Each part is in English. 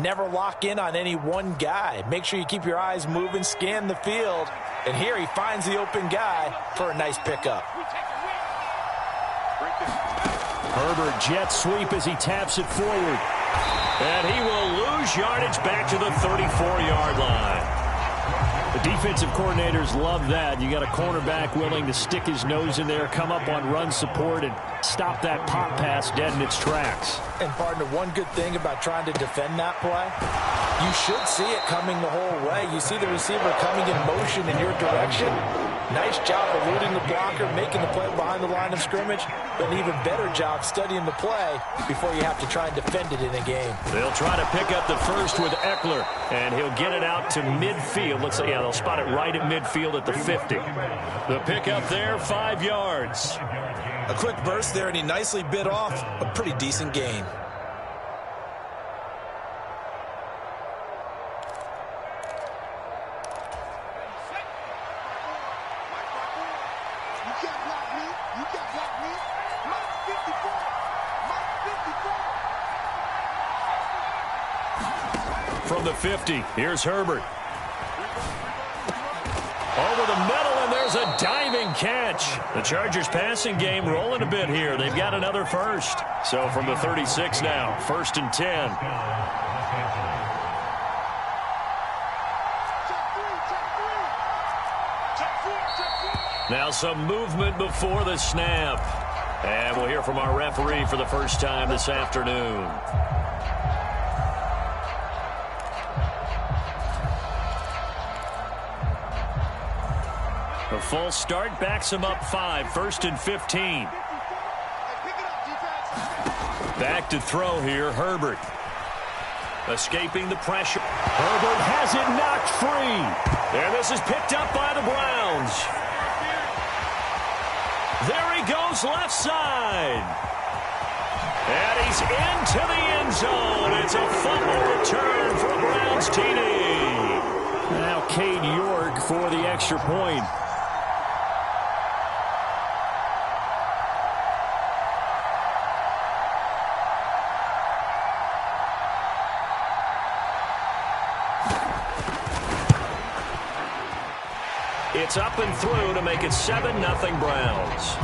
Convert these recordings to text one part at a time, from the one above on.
never lock in on any one guy. Make sure you keep your eyes moving, scan the field. And here he finds the open guy for a nice pickup. Herbert jet sweep as he taps it forward. And he will lose yardage back to the 34-yard line. The defensive coordinators love that. You got a cornerback willing to stick his nose in there, come up on run support, and stop that pop pass dead in its tracks. And partner, one good thing about trying to defend that play, you should see it coming the whole way. You see the receiver coming in motion in your direction. Nice job eluding the blocker, making the play behind the line of scrimmage, but an even better job studying the play before you have to try and defend it in a game. They'll try to pick up the first with Eckler, and he'll get it out to midfield. Let's say, yeah, they'll spot it right at midfield at the 50. The pickup there, 5 yards. A quick burst there, and he nicely bit off a pretty decent gain. From the 50, here's Herbert. Over the middle, and there's a diving catch. The Chargers passing game rolling a bit here. They've got another first. So from the 36 now, 1st and 10. Now some movement before the snap. And we'll hear from our referee for the first time this afternoon. A false start backs him up 5, 1st and 15. Back to throw here, Herbert. Escaping the pressure. Herbert has it knocked free. And this is picked up by the Browns. There he goes left side. And he's into the end zone. It's a fumble return for a Browns TD. Now Cade York for the extra point. It's up and through to make it 7-0 Browns.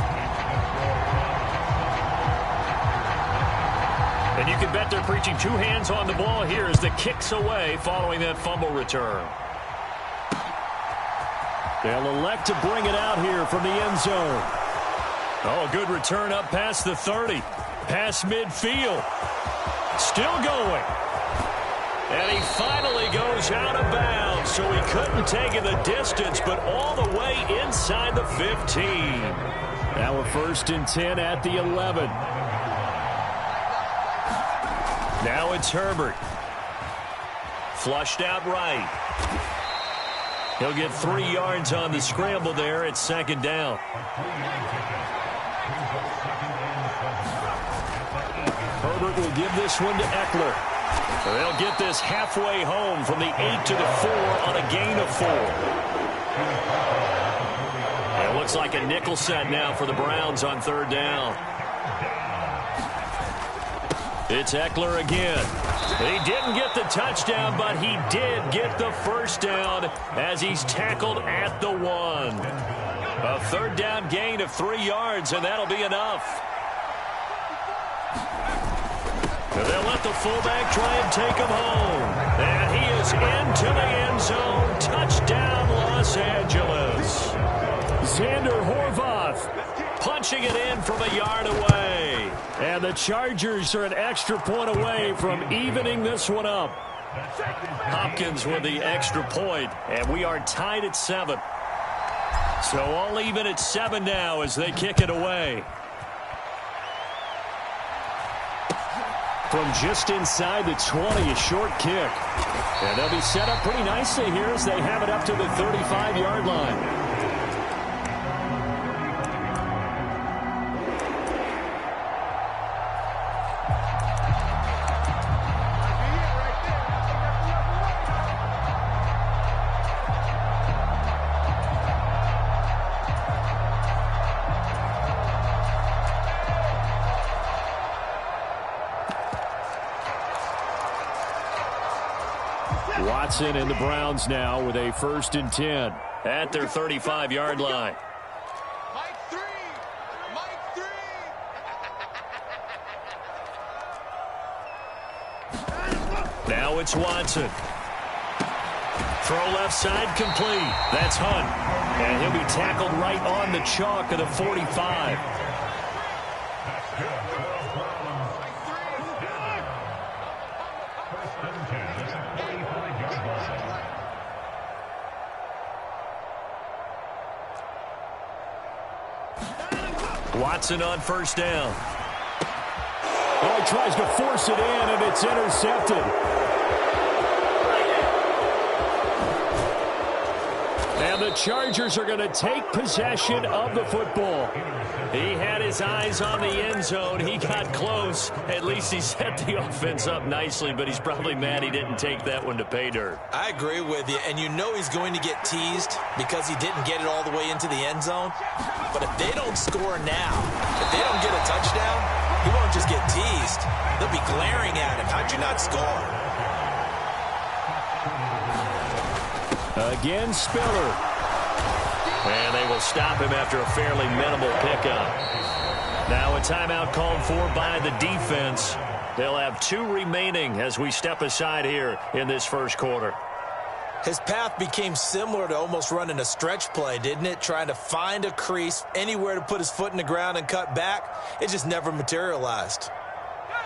And you can bet they're preaching 2 hands on the ball here as the kick's away following that fumble return. They'll elect to bring it out here from the end zone. Oh, good return up past the 30. Past midfield. Still going. And he finally goes out of bounds, so he couldn't take it the distance, but all the way inside the 15. Now a 1st and 10 at the 11. Now it's Herbert. Flushed out right. He'll get 3 yards on the scramble there at 2nd down. Herbert will give this one to Eckler. They'll get this halfway home from the 8 to the 4 on a gain of 4. It looks like a nickel set now for the Browns on 3rd down. It's Eckler again. He didn't get the touchdown, but he did get the 1st down as he's tackled at the 1. A 3rd down gain of 3 yards, and that'll be enough. They'll let the fullback try and take him home. And he is into the end zone. Touchdown, Los Angeles. Xander Horvath punching it in from a yard away. And the Chargers are an extra point away from evening this one up. Hopkins with the extra point, and we are tied at 7. So all even at 7 now as they kick it away. From just inside the 20, a short kick. And they'll be set up pretty nicely here as they have it up to the 35-yard line. Watson and the Browns now with a 1st and 10 at their 35-yard line. Now it's Watson. Throw left side complete. That's Hunt. And he'll be tackled right on the chalk of the 45. Watson on 1st down. Oh, he tries to force it in, and it's intercepted. And the Chargers are going to take possession of the football. He had his eyes on the end zone. He got close. At least he set the offense up nicely, but he's probably mad he didn't take that one to pay dirt. I agree with you, and you know he's going to get teased because he didn't get it all the way into the end zone. But if they don't score now, if they don't get a touchdown, he won't just get teased. They'll be glaring at him. How'd you not score? Again, Spiller. And they will stop him after a fairly minimal pickup. Now a timeout called for by the defense. They'll have 2 remaining as we step aside here in this 1st quarter. His path became similar to almost running a stretch play, didn't it? Trying to find a crease, anywhere to put his foot in the ground and cut back. It just never materialized.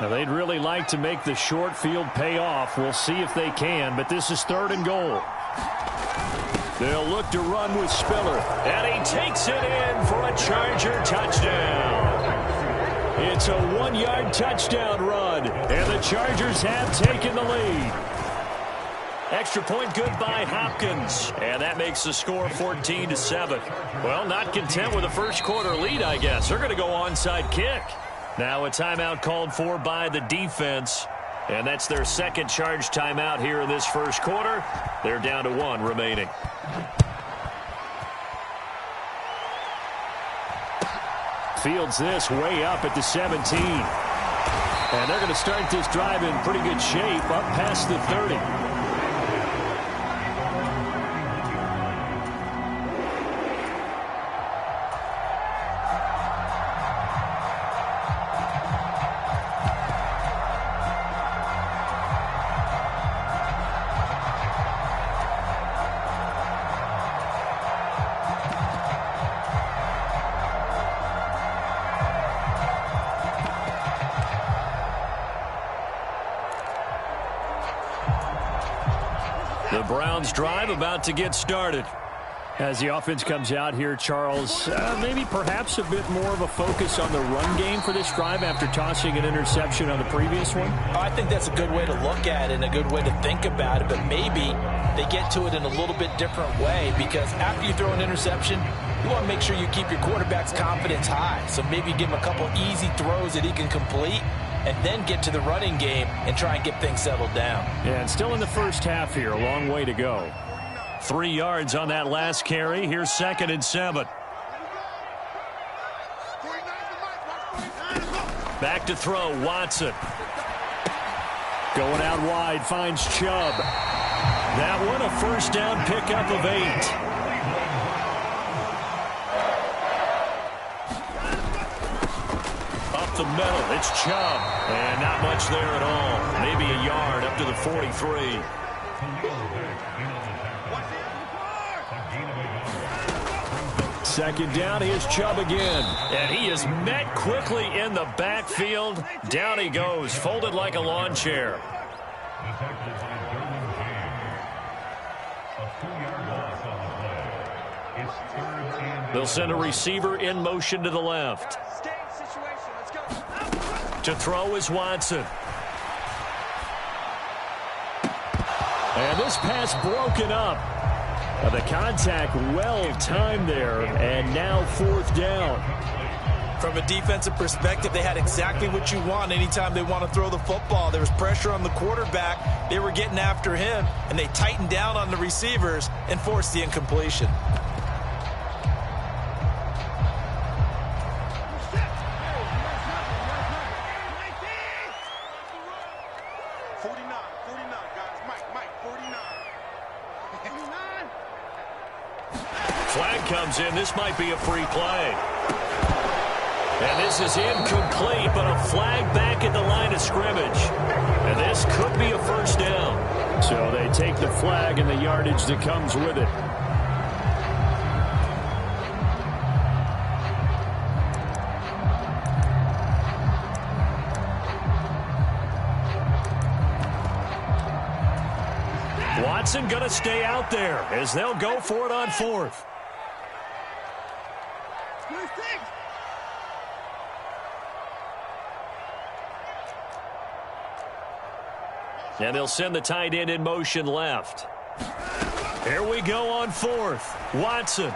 Now they'd really like to make the short field pay off. We'll see if they can, but this is 3rd and goal. They'll look to run with Spiller. And he takes it in for a Charger touchdown. It's a 1-yard touchdown run. And the Chargers have taken the lead. Extra point good by Hopkins. And that makes the score 14-7. Well, not content with a 1st quarter lead, I guess. They're going to go onside kick. Now a timeout called for by the defense. And that's their 2nd charge timeout here in this 1st quarter. They're down to 1 remaining. Fields this way up at the 17. And they're going to start this drive in pretty good shape up past the 30. The Browns drive about to get started. As the offense comes out here, Charles, maybe perhaps a bit more of a focus on the run game for this drive after tossing an interception on the previous one? I think that's a good way to look at it and a good way to think about it, but maybe they get to it in a little bit different way because after you throw an interception, you want to make sure you keep your quarterback's confidence high. So maybe give him a couple easy throws that he can complete and then get to the running game and try and get things settled down. Yeah, and still in the 1st half here, a long way to go. 3 yards on that last carry. Here's 2nd and 7. Back to throw, Watson. Going out wide, finds Chubb. That one a 1st down pickup of 8. The middle, it's Chubb, and not much there at all. Maybe a yard up to the 43. Second down, here's Chubb again. And he is met quickly in the backfield. Down he goes, folded like a lawn chair. They'll send a receiver in motion to the left. To throw is Watson. And this pass broken up. The contact well timed there, and now 4th down. From a defensive perspective, they had exactly what you want anytime they want to throw the football. There was pressure on the quarterback. They were getting after him, and they tightened down on the receivers and forced the incompletion. Mike, 49. Flag comes in. This might be a free play. And this is incomplete, but a flag back at the line of scrimmage. And this could be a first down. So they take the flag and the yardage that comes with it. Watson going to stay out there as they'll go for it on fourth. And they'll send the tight end in motion left. Here we go on fourth. Watson.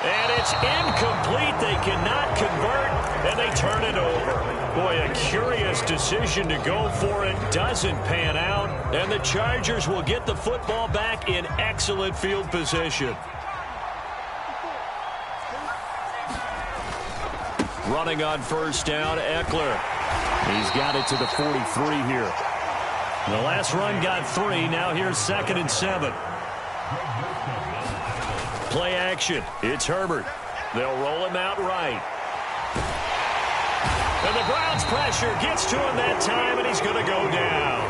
And it's incomplete. They cannot convert, and they turn it over. Boy, a curious decision to go for it. Doesn't pan out, and the Chargers will get the football back in excellent field position. Running on first down, Eckler. He's got it to the 43 here. The last run got 3. Now here's 2nd and 7. Play action. It's Herbert. They'll roll him out right. And the Browns' pressure gets to him that time, and he's going to go down.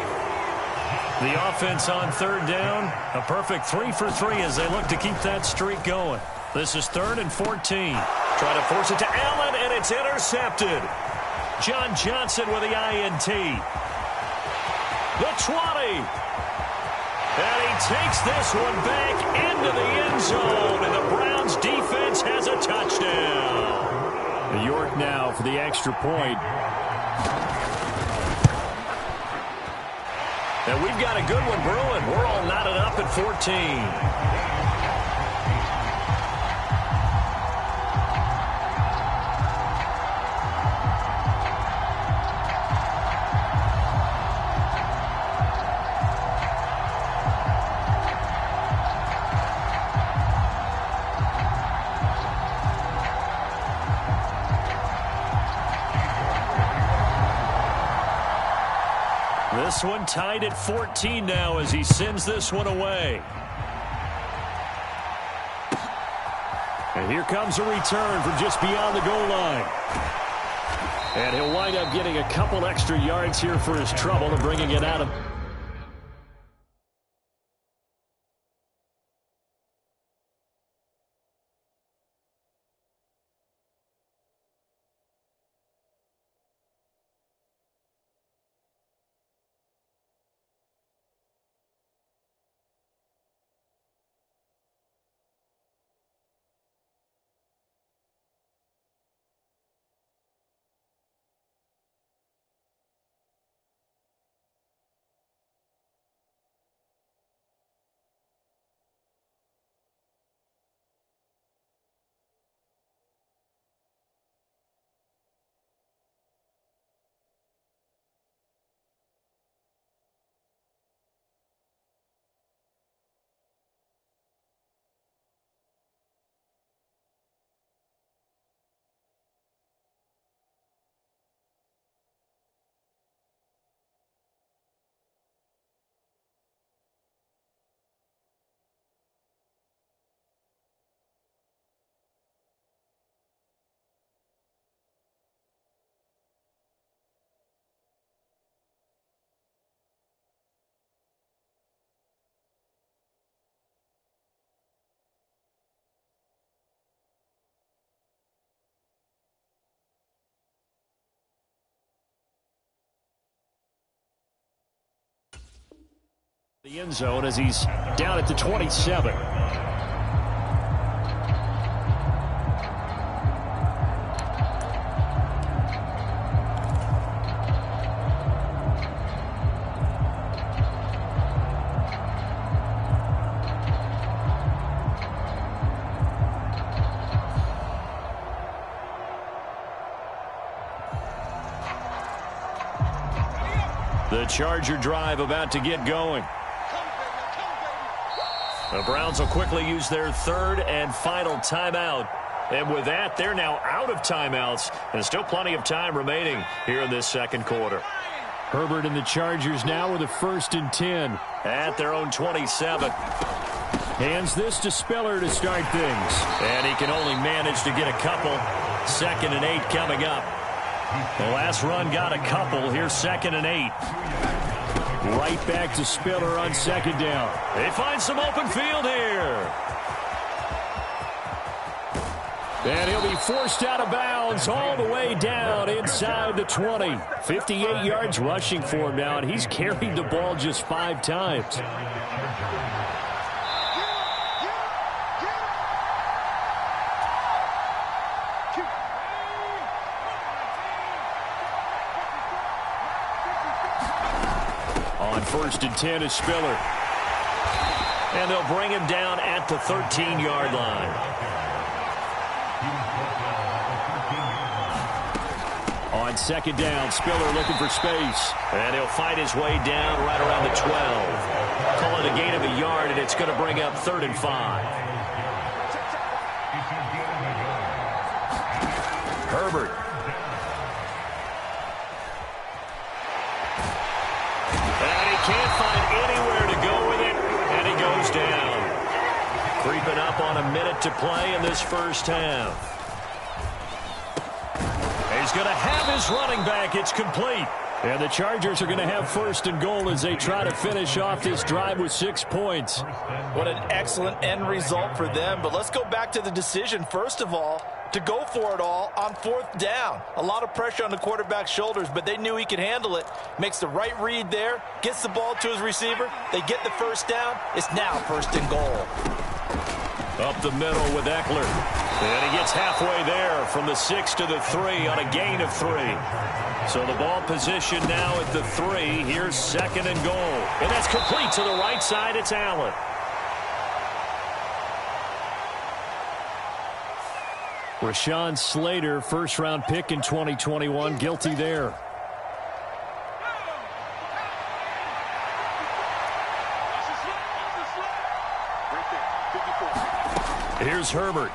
The offense on third down, a perfect 3 for 3 as they look to keep that streak going. This is 3rd and 14. Try to force it to Allen, and it's intercepted. John Johnson with the INT. The 20. And he takes this one back into the end zone, and the Browns defense has a touchdown. York now for the extra point. And we've got a good one brewing. We're all knotted up at 14. This one tied at 14 now as he sends this one away. And here comes a return from just beyond the goal line. And he'll wind up getting a couple extra yards here for his trouble and bringing it out of... the end zone as he's down at the 27. The Charger drive about to get going. The Browns will quickly use their 3rd and final timeout. And with that, they're now out of timeouts. And still plenty of time remaining here in this second quarter. Herbert and the Chargers now with a 1st and 10. At their own 27. Hands this to Spiller to start things. And he can only manage to get a couple. 2nd and 8 coming up. The last run got a couple. Here's 2nd and 8. Right back to Spiller on 2nd down. They find some open field here. And he'll be forced out of bounds all the way down inside the 20. 58 yards rushing for him now, and he's carried the ball just 5 times. On 1st and 10 is Spiller. And they'll bring him down at the 13-yard line. On 2nd down, Spiller looking for space. And he'll fight his way down right around the 12. Call it a gain of a yard, and it's going to bring up 3rd and 5. Herbert. And he can't find anywhere to go with it, and he goes down. Creeping up on a minute to play in this first half. He's going to have his running back. It's complete. And the Chargers are going to have 1st and goal as they try to finish off this drive with 6 points. What an excellent end result for them. But let's go back to the decision, first of all, to go for it all on 4th down. A lot of pressure on the quarterback's shoulders, but they knew he could handle it. Makes the right read there, gets the ball to his receiver. They get the 1st down. It's now 1st and goal. Up the middle with Eckler. And he gets halfway there from the 6 to the 3 on a gain of 3. So the ball position now at the 3. Here's 2nd and goal. And that's complete to the right side. It's Allen. Rashawn Slater, 1st-round pick in 2021, guilty there. Here's Herbert.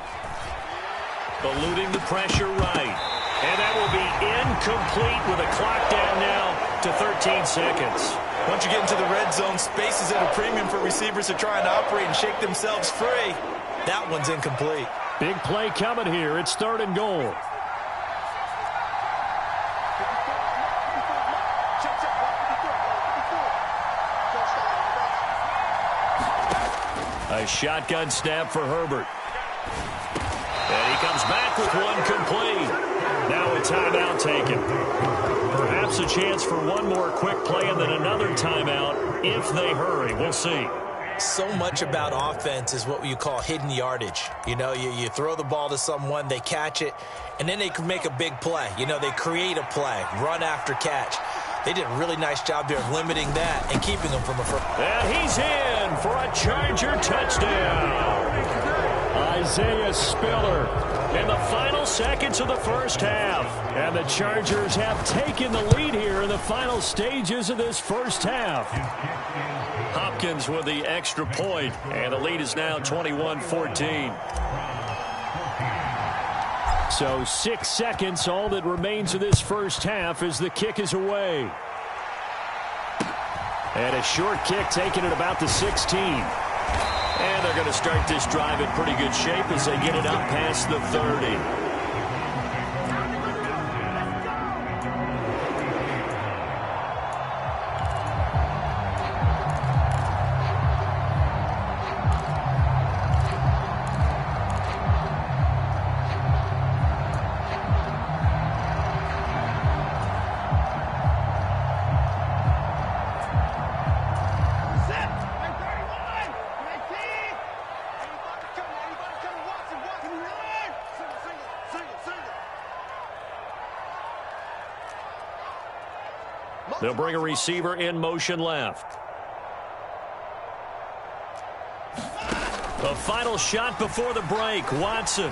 Eluding the pressure right. And that will be incomplete with a clock down now to 13 seconds. Once you get into the red zone, space is at a premium for receivers to try and operate and shake themselves free. That one's incomplete. Big play coming here. It's 3rd and goal. A shotgun snap for Herbert. And he comes back with one complete. Now a timeout taken. Perhaps a chance for one more quick play and then another timeout if they hurry. We'll see. So much about offense is what you call hidden yardage. You know, you throw the ball to someone, they catch it, and then they can make a big play. You know, they create a play, run after catch. They did a really nice job there of limiting that and keeping them from a first. And he's in for a Charger touchdown. Isaiah Spiller In the final seconds of the first half. And the Chargers have taken the lead here in the final stages of this first half. Hopkins with the extra point, and the lead is now 21-14. So 6 seconds, all that remains of this first half as the kick is away. And a short kick taken at about the 16. And they're going to start this drive in pretty good shape as they get it up past the 30. They'll bring a receiver in motion left. The final shot before the break, Watson.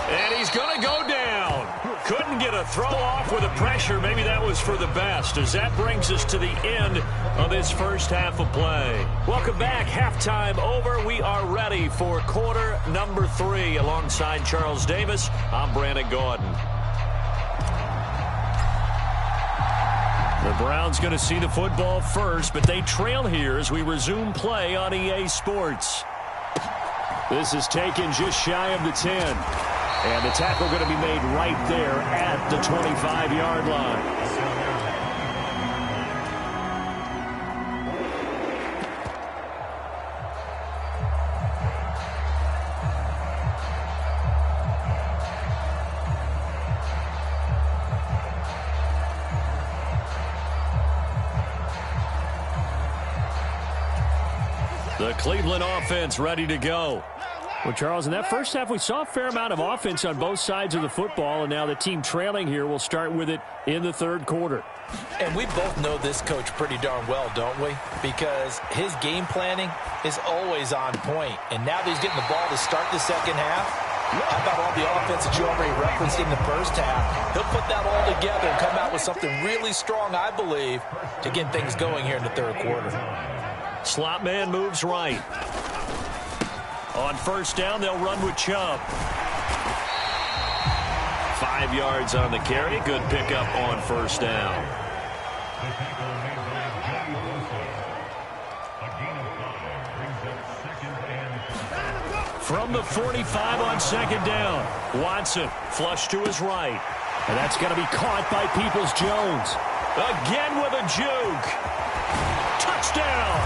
And he's going to go down. Couldn't get a throw off with the pressure. Maybe that was for the best, as that brings us to the end of this first half of play. Welcome back. Halftime over. We are ready for quarter number 3. Alongside Charles Davis, I'm Brandon Gaudin. The Browns going to see the football first, but they trail here as we resume play on EA Sports. This is taken just shy of the 10. And the tackle going to be made right there at the 25-yard line. The Cleveland offense ready to go. Well, Charles, in that first half, we saw a fair amount of offense on both sides of the football, and now the team trailing here will start with it in the third quarter. And we both know this coach pretty darn well, don't we? Because his game planning is always on point. And now that he's getting the ball to start the second half, how about all the offense that you already referenced in the first half? He'll put that all together and come out with something really strong, I believe, to get things going here in the third quarter. Slot man moves right. On first down, they'll run with Chubb. 5 yards on the carry. Good pickup on first down. From the 45 on second down, Watson flush to his right. And that's going to be caught by Peoples-Jones. Again with a juke. Touchdown.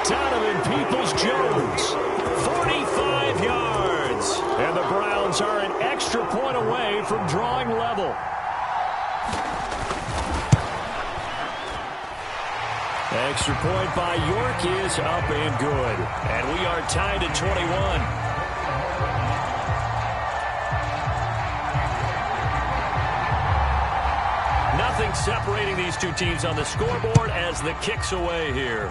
Donovan Peoples-Jones, 45 yards. And the Browns are an extra point away from drawing level. Extra point by York is up and good. And we are tied at 21. Nothing separating these two teams on the scoreboard as the kick's away here.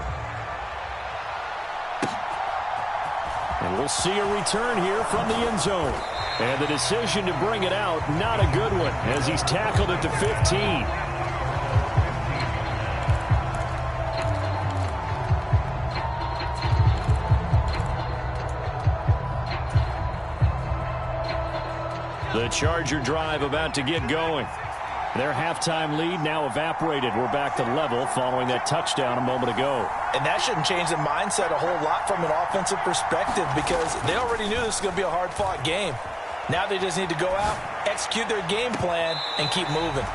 And we'll see a return here from the end zone. And the decision to bring it out, not a good one, as he's tackled at the 15. The Charger drive about to get going. Their halftime lead now evaporated. We're back to level following that touchdown a moment ago. And that shouldn't change the mindset a whole lot from an offensive perspective because they already knew this was going to be a hard-fought game. Now they just need to go out, execute their game plan, and keep moving.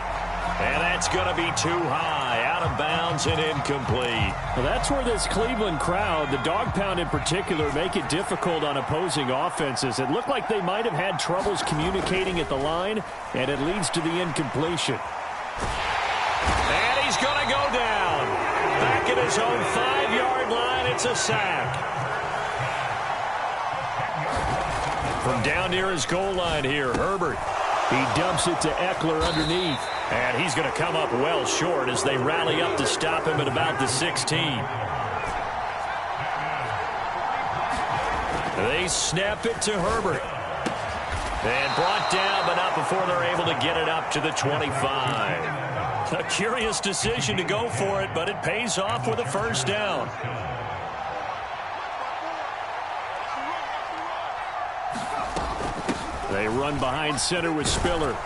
And that's going to be too high, out of bounds and incomplete. Well, that's where this Cleveland crowd, the dog pound in particular, make it difficult on opposing offenses. It looked like they might have had troubles communicating at the line, and it leads to the incompletion. And he's going to go down. Back at his own 5-yard line, it's a sack. From down near his goal line here, Herbert. He dumps it to Eckler underneath. And he's going to come up well short as they rally up to stop him at about the 16. They snap it to Herbert. And brought down, but not before they're able to get it up to the 25. A curious decision to go for it, but it pays off with a first down. They run behind center with Spiller.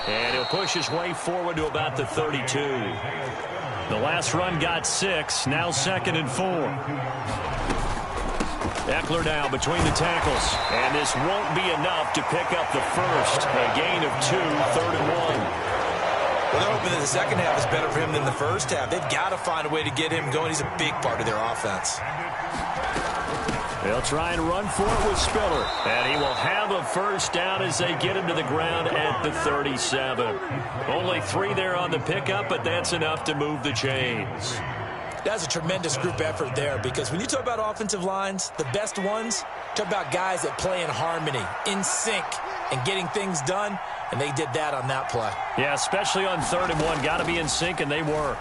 And he'll push his way forward to about the 32. The last run got 6, now 2nd and 4. Eckler now between the tackles. And this won't be enough to pick up the first. A gain of 2, 3rd and 1. Well, they're hoping that the second half is better for him than the first half. They've got to find a way to get him going. He's a big part of their offense. They'll try and run for it with Spiller. And he will have a first down as they get him to the ground at the 37. Only 3 there on the pickup, but that's enough to move the chains. That's a tremendous group effort there because when you talk about offensive lines, the best ones, talk about guys that play in harmony, in sync, and getting things done, and they did that on that play. Yeah, especially on 3rd and 1. Got to be in sync, and they were.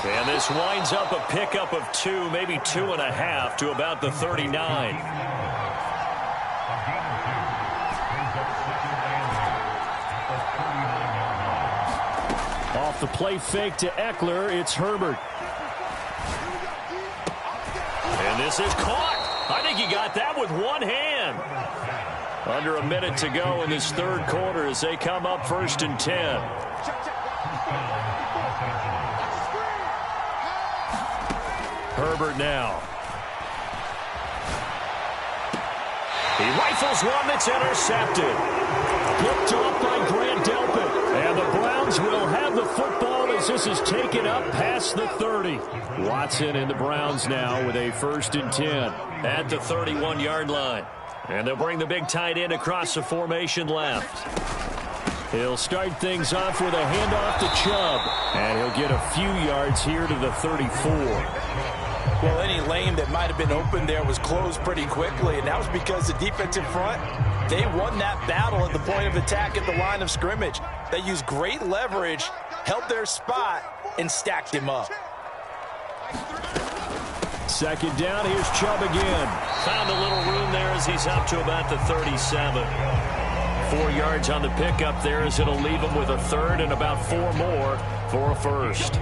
And this winds up a pickup of 2, maybe 2.5 to about the 39. Off the play fake to Eckler, it's Herbert. And this is caught. I think he got that with one hand. Under a minute to go in this third quarter as they come up 1st and 10. Herbert now. He rifles one that's intercepted. Picked off by Grant Delpit. And the Browns will have the football as this is taken up past the 30. Watson and the Browns now with a 1st and 10. At the 31-yard line. And they'll bring the big tight end across the formation left. He'll start things off with a handoff to Chubb. And he'll get a few yards here to the 34. Well, any lane that might have been open there was closed pretty quickly, and that was because the defensive front, they won that battle at the point of attack at the line of scrimmage. They used great leverage, held their spot, and stacked him up. 2nd down, here's Chubb again. Found a little room there as he's up to about the 37. 4 yards on the pickup there as it'll leave him with a 3rd and about 4 more for a 1st.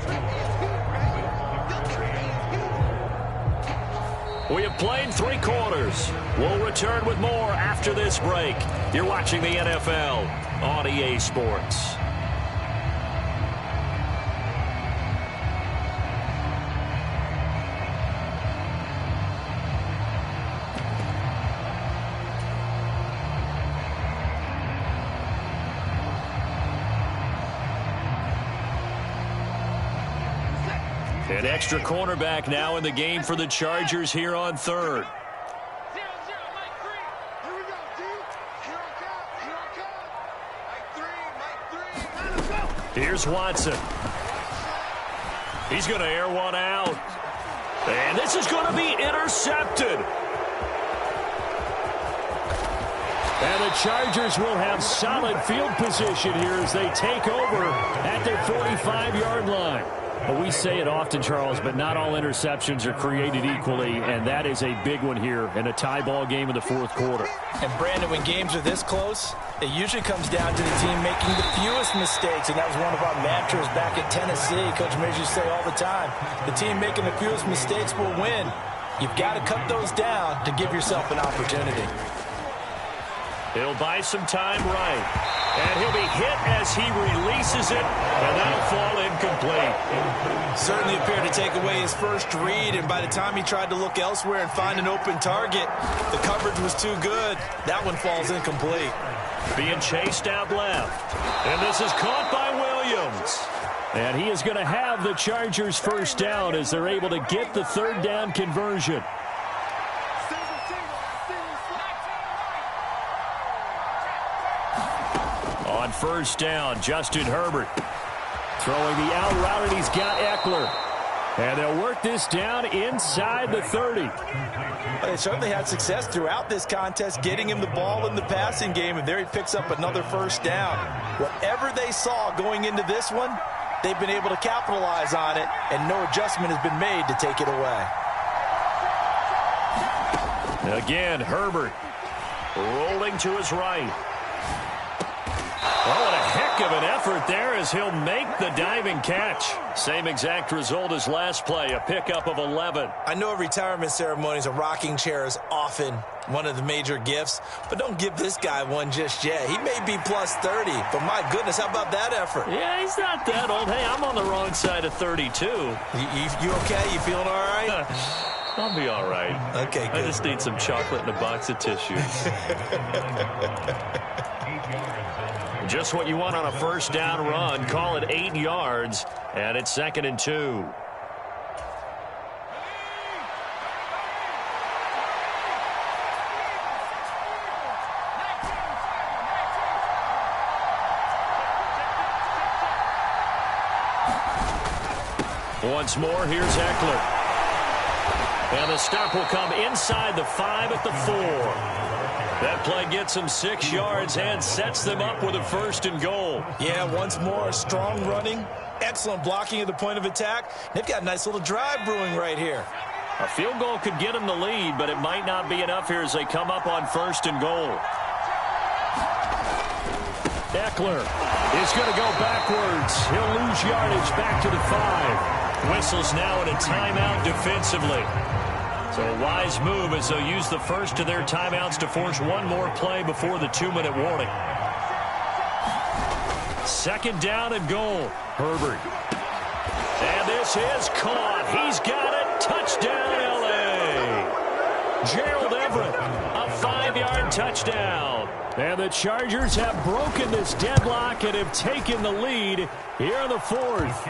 We have played 3 quarters. We'll return with more after this break. You're watching the NFL on EA Sports. An extra cornerback now in the game for the Chargers here on 3rd. Here's Watson. He's going to air one out. And this is going to be intercepted. And the Chargers will have solid field position here as they take over at their 45-yard line. Well, we say it often, Charles, but not all interceptions are created equally, and that is a big one here in a tie ball game in the 4th quarter. And, Brandon, when games are this close, it usually comes down to the team making the fewest mistakes, and that was one of our mantras back at Tennessee. Coach Mays used to say all the time, the team making the fewest mistakes will win. You've got to cut those down to give yourself an opportunity. He'll buy some time right. And he'll be hit as he releases it, and that'll fall incomplete. Certainly appeared to take away his first read, and by the time he tried to look elsewhere and find an open target, the coverage was too good. That one falls incomplete. Being chased out left. And this is caught by Williams. And he is going to have the Chargers 1st down as they're able to get the 3rd down conversion. On 1st down, Justin Herbert. Throwing the out route, and he's got Eckler. And they'll work this down inside the 30. Well, they certainly had success throughout this contest, getting him the ball in the passing game, and there he picks up another 1st down. Whatever they saw going into this one, they've been able to capitalize on it, and no adjustment has been made to take it away. Again, Herbert rolling to his right. Oh, and a heck of an effort there as he'll make the diving catch. Same exact result as last play, a pickup of 11. I know at retirement ceremonies, a rocking chair is often one of the major gifts, but don't give this guy one just yet. He may be plus 30, but my goodness, how about that effort? Yeah, he's not that old. Hey, I'm on the wrong side of 32. You okay? You feeling all right? I'll be all right. Okay, good. I just need some chocolate and a box of tissues. Just what you want on a 1st down run. Call it 8 yards, and it's 2nd and 2. Once more, here's Eckler. And the stop will come inside the 5 at the 4. That play gets them 6 yards and sets them up with a 1st and goal. Yeah, once more, strong running, excellent blocking at the point of attack. They've got a nice little drive brewing right here. A field goal could get them the lead, but it might not be enough here as they come up on 1st and goal. Eckler is going to go backwards. He'll lose yardage back to the 5. Whistles now in a timeout defensively. So a wise move as they'll use the first of their timeouts to force one more play before the 2-minute warning. Second down and goal. Herbert. And this is caught. He's got it. Touchdown, L.A. Gerald Everett, a 5-yard touchdown. And the Chargers have broken this deadlock and have taken the lead here in the fourth.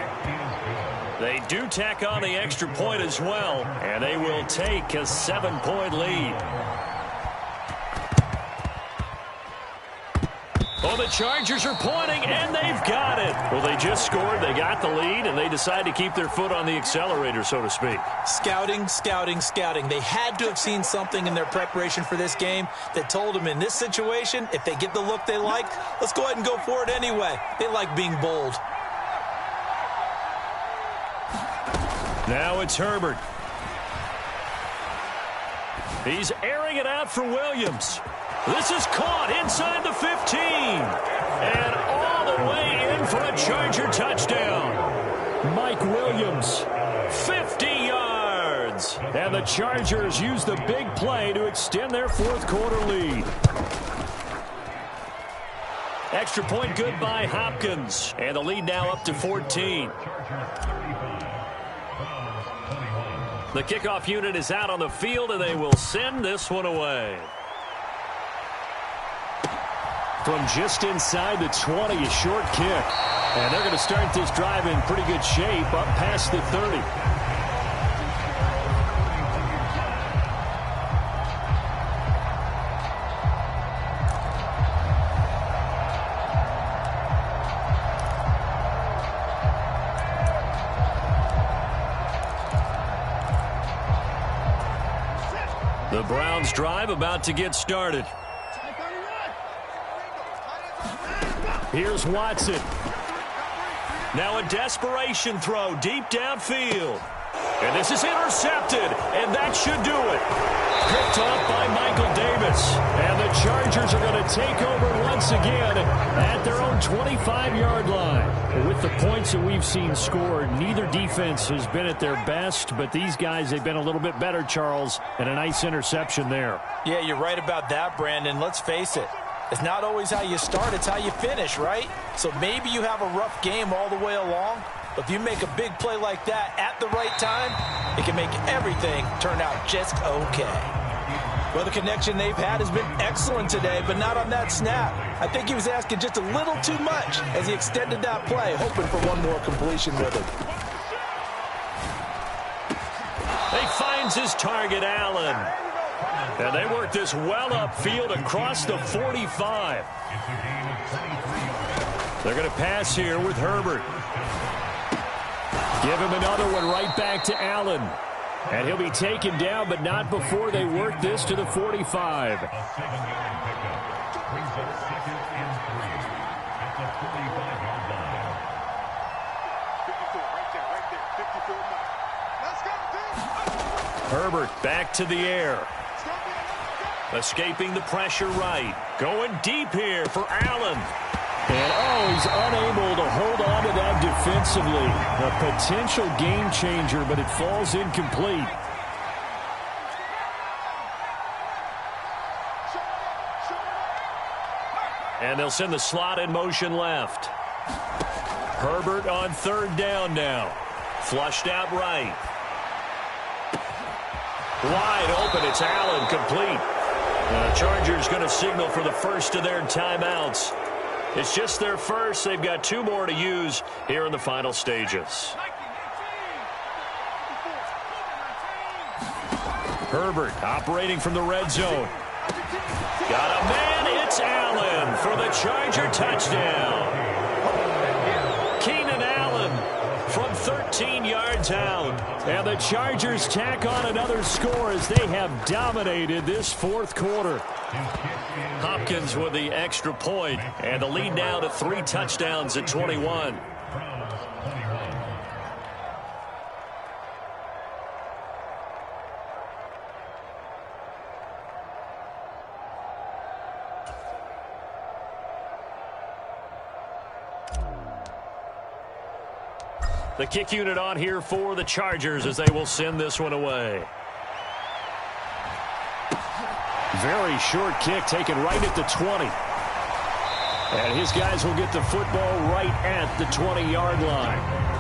They do tack on the extra point as well, and they will take a 7-point lead. Oh, the Chargers are pointing, and they've got it. Well, they just scored, they got the lead, and they decide to keep their foot on the accelerator, so to speak. Scouting, scouting, scouting. They had to have seen something in their preparation for this game that told them in this situation, if they get the look they like, let's go ahead and go for it anyway. They like being bold. Now it's Herbert. He's airing it out for Williams. This is caught inside the 15. And all the way in for a Charger touchdown. Mike Williams, 50 yards. And the Chargers use the big play to extend their fourth quarter lead. Extra point good by Hopkins. And the lead now up to 14. The kickoff unit is out on the field, and they will send this one away. From just inside the 20, a short kick. And they're going to start this drive in pretty good shape, up past the 30. The Browns drive about to get started. Here's Watson. Now a desperation throw deep downfield. And this is intercepted, and that should do it. Picked off by Michael Davis. And the Chargers are going to take over once again at their own 25-yard line. With the points that we've seen scored, neither defense has been at their best, but these guys, they've been a little bit better, Charles, and a nice interception there. Yeah, you're right about that, Brandon. Let's face it. It's not always how you start, it's how you finish, right? So maybe you have a rough game all the way along, but if you make a big play like that at the right time, it can make everything turn out just okay. Well, the connection they've had has been excellent today, but not on that snap. I think he was asking just a little too much as he extended that play, hoping for one more completion with it. He finds his target, Allen. And they work this well upfield across the 45. They're going to pass here with Herbert. Give him another one right back to Allen. And he'll be taken down, but not before they work this to the 45. Herbert back to the air. Escaping the pressure right. Going deep here for Allen. And, he's unable to hold on to that defensively. A potential game changer, but it falls incomplete. And they'll send the slot in motion left. Herbert on third down now. Flushed out right. Wide open, it's Allen, complete. The Chargers going to signal for the first of their timeouts. It's just their first. They've got 2 more to use here in the final stages. Herbert operating from the red zone. Got a man, it's Allen for the Charger touchdown. Keenan Allen from 13 yards out. And the Chargers tack on another score as they have dominated this fourth quarter. Hopkins with the extra point, and the lead now to 3 touchdowns at 21. The kick unit on here for the Chargers as they will send this one away. Very short kick taken right at the 20. And his guys will get the football right at the 20-yard line.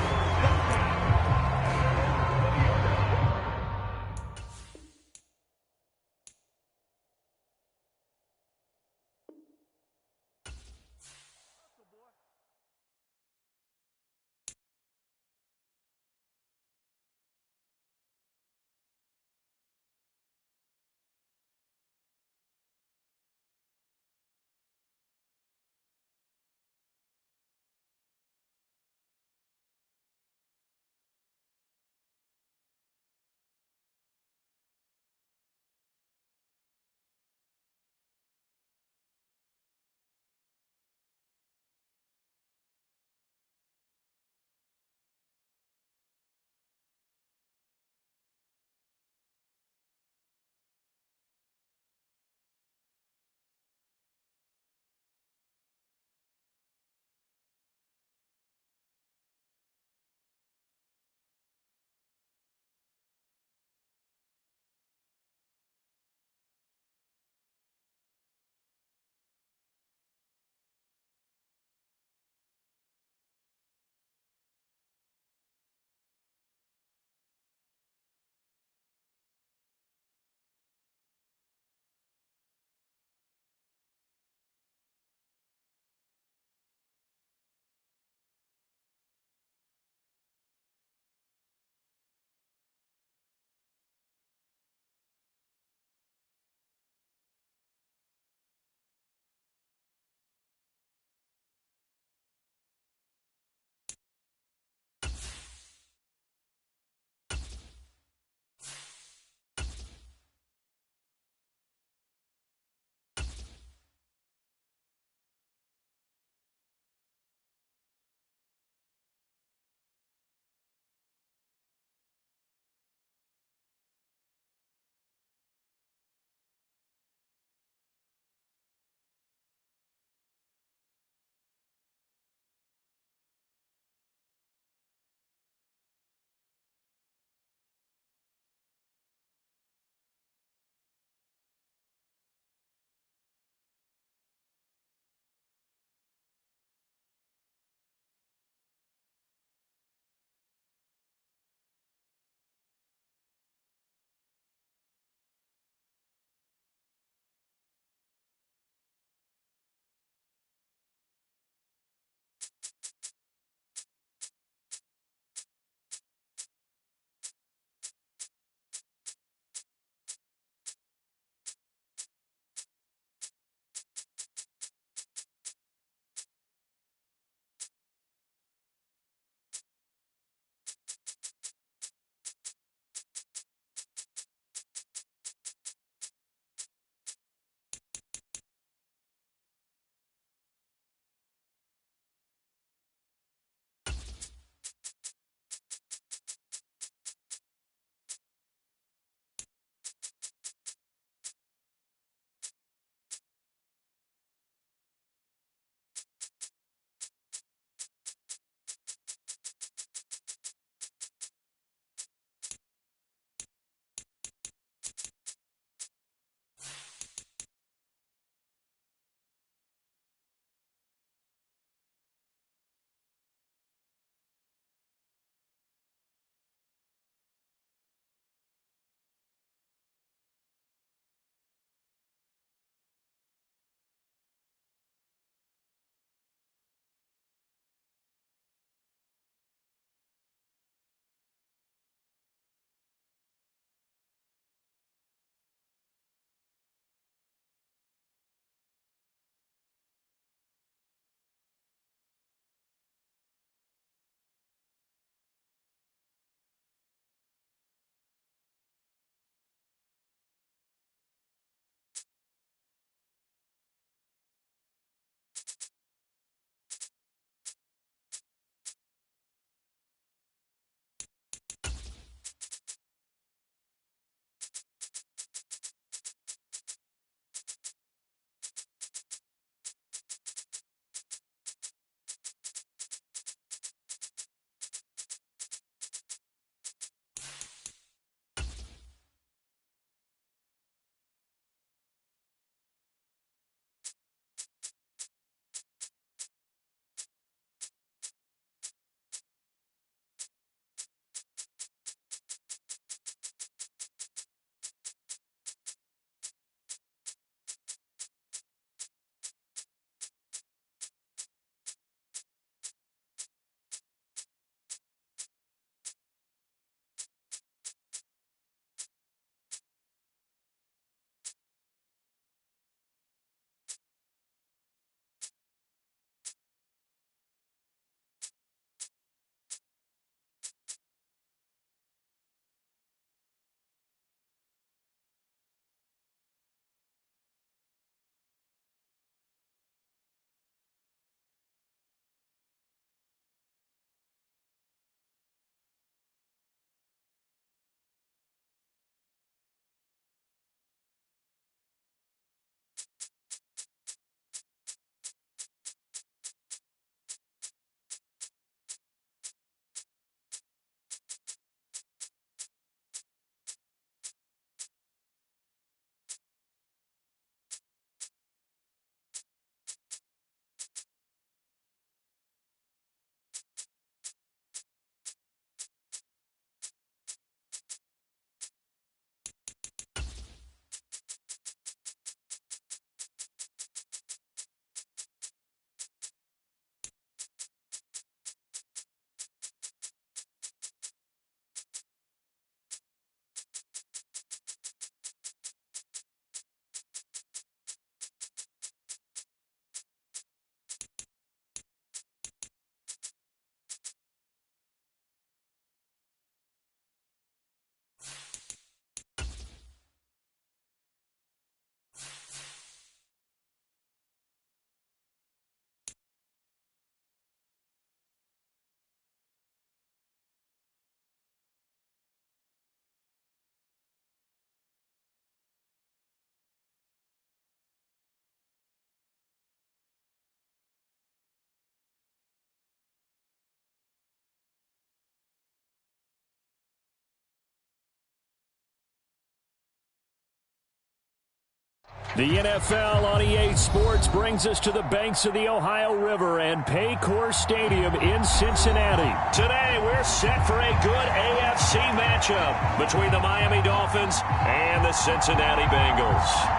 The NFL on EA Sports brings us to the banks of the Ohio River and Paycor Stadium in Cincinnati. Today, we're set for a good AFC matchup between the Miami Dolphins and the Cincinnati Bengals.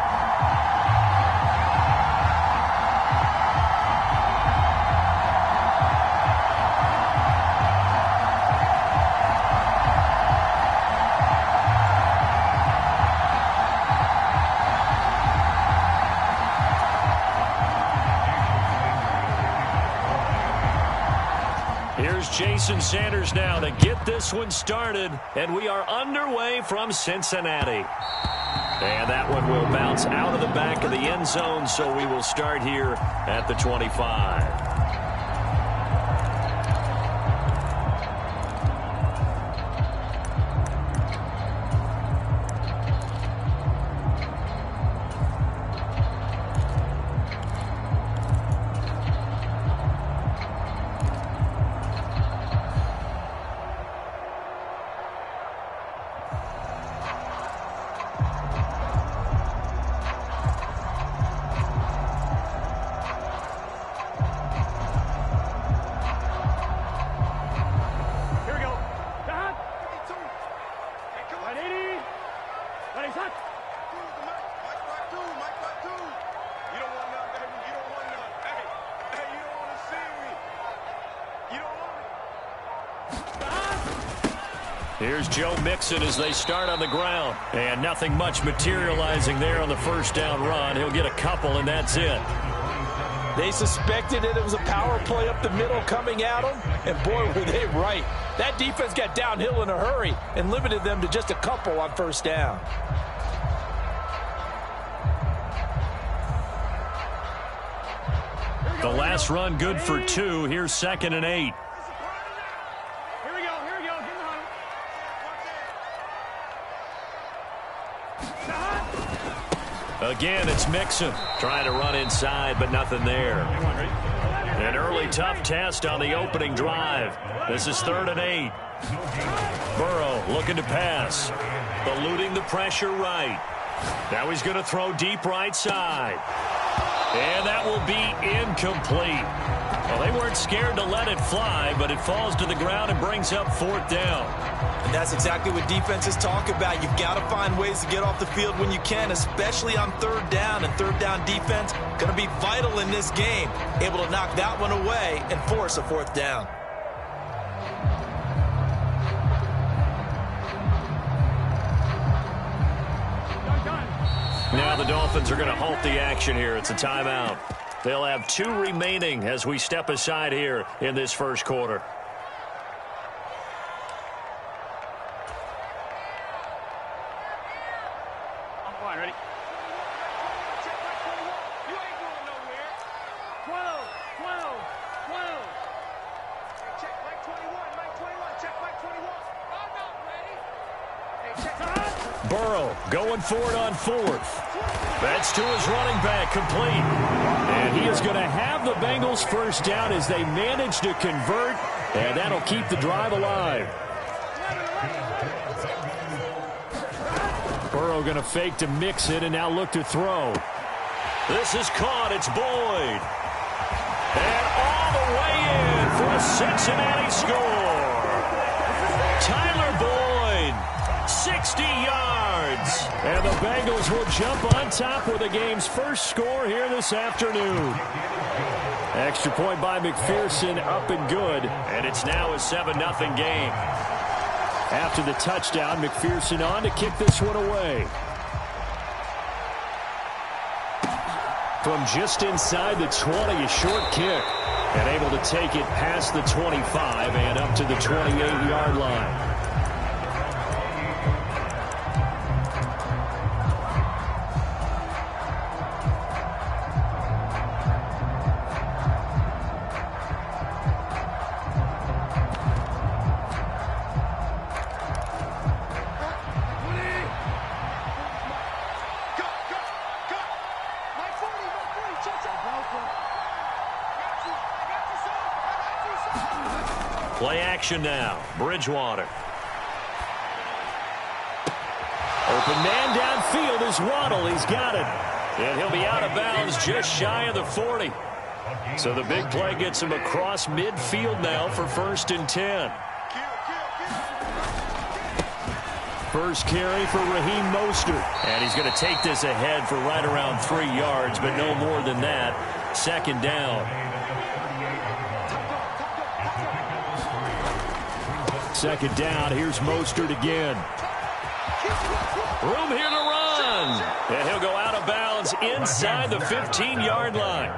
Here's Jason Sanders now to get this one started, and we are underway from Cincinnati. And that one will bounce out of the back of the end zone, so we will start here at the 25. Here's Joe Mixon as they start on the ground. And nothing much materializing there on the first down run. He'll get a couple, and that's it. They suspected it was a power play up the middle coming at them, and boy, were they right. That defense got downhill in a hurry and limited them to just a couple on first down. The last run good for 2. Here's 2nd and 8. Again, it's Mixon trying to run inside, but nothing there. An early tough test on the opening drive. This is 3rd and 8. Burrow looking to pass. Eluding the pressure right. Now he's going to throw deep right side. And that will be incomplete. Well, they weren't scared to let it fly, but it falls to the ground and brings up 4th down. And that's exactly what defenses talk about. You've got to find ways to get off the field when you can, especially on 3rd down. And 3rd down defense going to be vital in this game. Able to knock that one away and force a 4th down. Now the Dolphins are going to halt the action here. It's a timeout. They'll have 2 remaining as we step aside here in this first quarter. I'm fine, ready? Check back 21. You ain't going nowhere. 12, 12, 12. Hey, check back 21, Mike 21. Check back 21. I'm not ready. Hey, check back. Burrow going for it on 4th. That's to his running back, complete. And he is going to have the Bengals first down as they manage to convert, and that'll keep the drive alive. Burrow going to fake to Mixon and now look to throw. This is caught. It's Boyd. And all the way in for a Cincinnati score. Tyler Boyd, 60 yards. And the Bengals will jump on top with the game's first score here this afternoon. Extra point by McPherson, up and good. And it's now a 7-0 game. After the touchdown, McPherson on to kick this one away. From just inside the 20, a short kick. And able to take it past the 25 and up to the 28-yard line. Play action now. Bridgewater. Open man downfield is Waddle. He's got it. And he'll be out of bounds just shy of the 40. So the big play gets him across midfield now for 1st and 10. First carry for Raheem Mostert. And he's going to take this ahead for right around 3 yards, but no more than that. 2nd down. 2nd down. Here's Mostert again. Room here to run. And he'll go out of bounds inside the 15-yard line.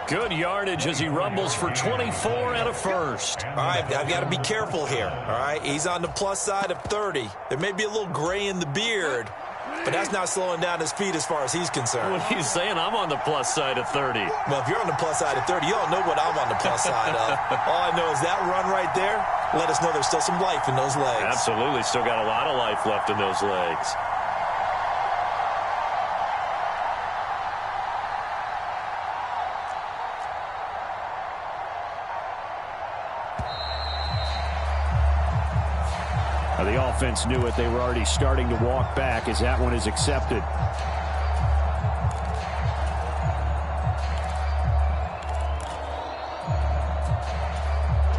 Good yardage as he rumbles for 24 and a first. All right, I've got to be careful here. All right, he's on the plus side of 30. There may be a little gray in the beard, but that's not slowing down his feet as far as he's concerned. What are you saying? I'm on the plus side of 30. Well, if you're on the plus side of 30, you don't know what I'm on the plus side of. All I know is that run right there let us know there's still some life in those legs. Absolutely, still got a lot of life left in those legs. The offense knew it. They were already starting to walk back as that one is accepted.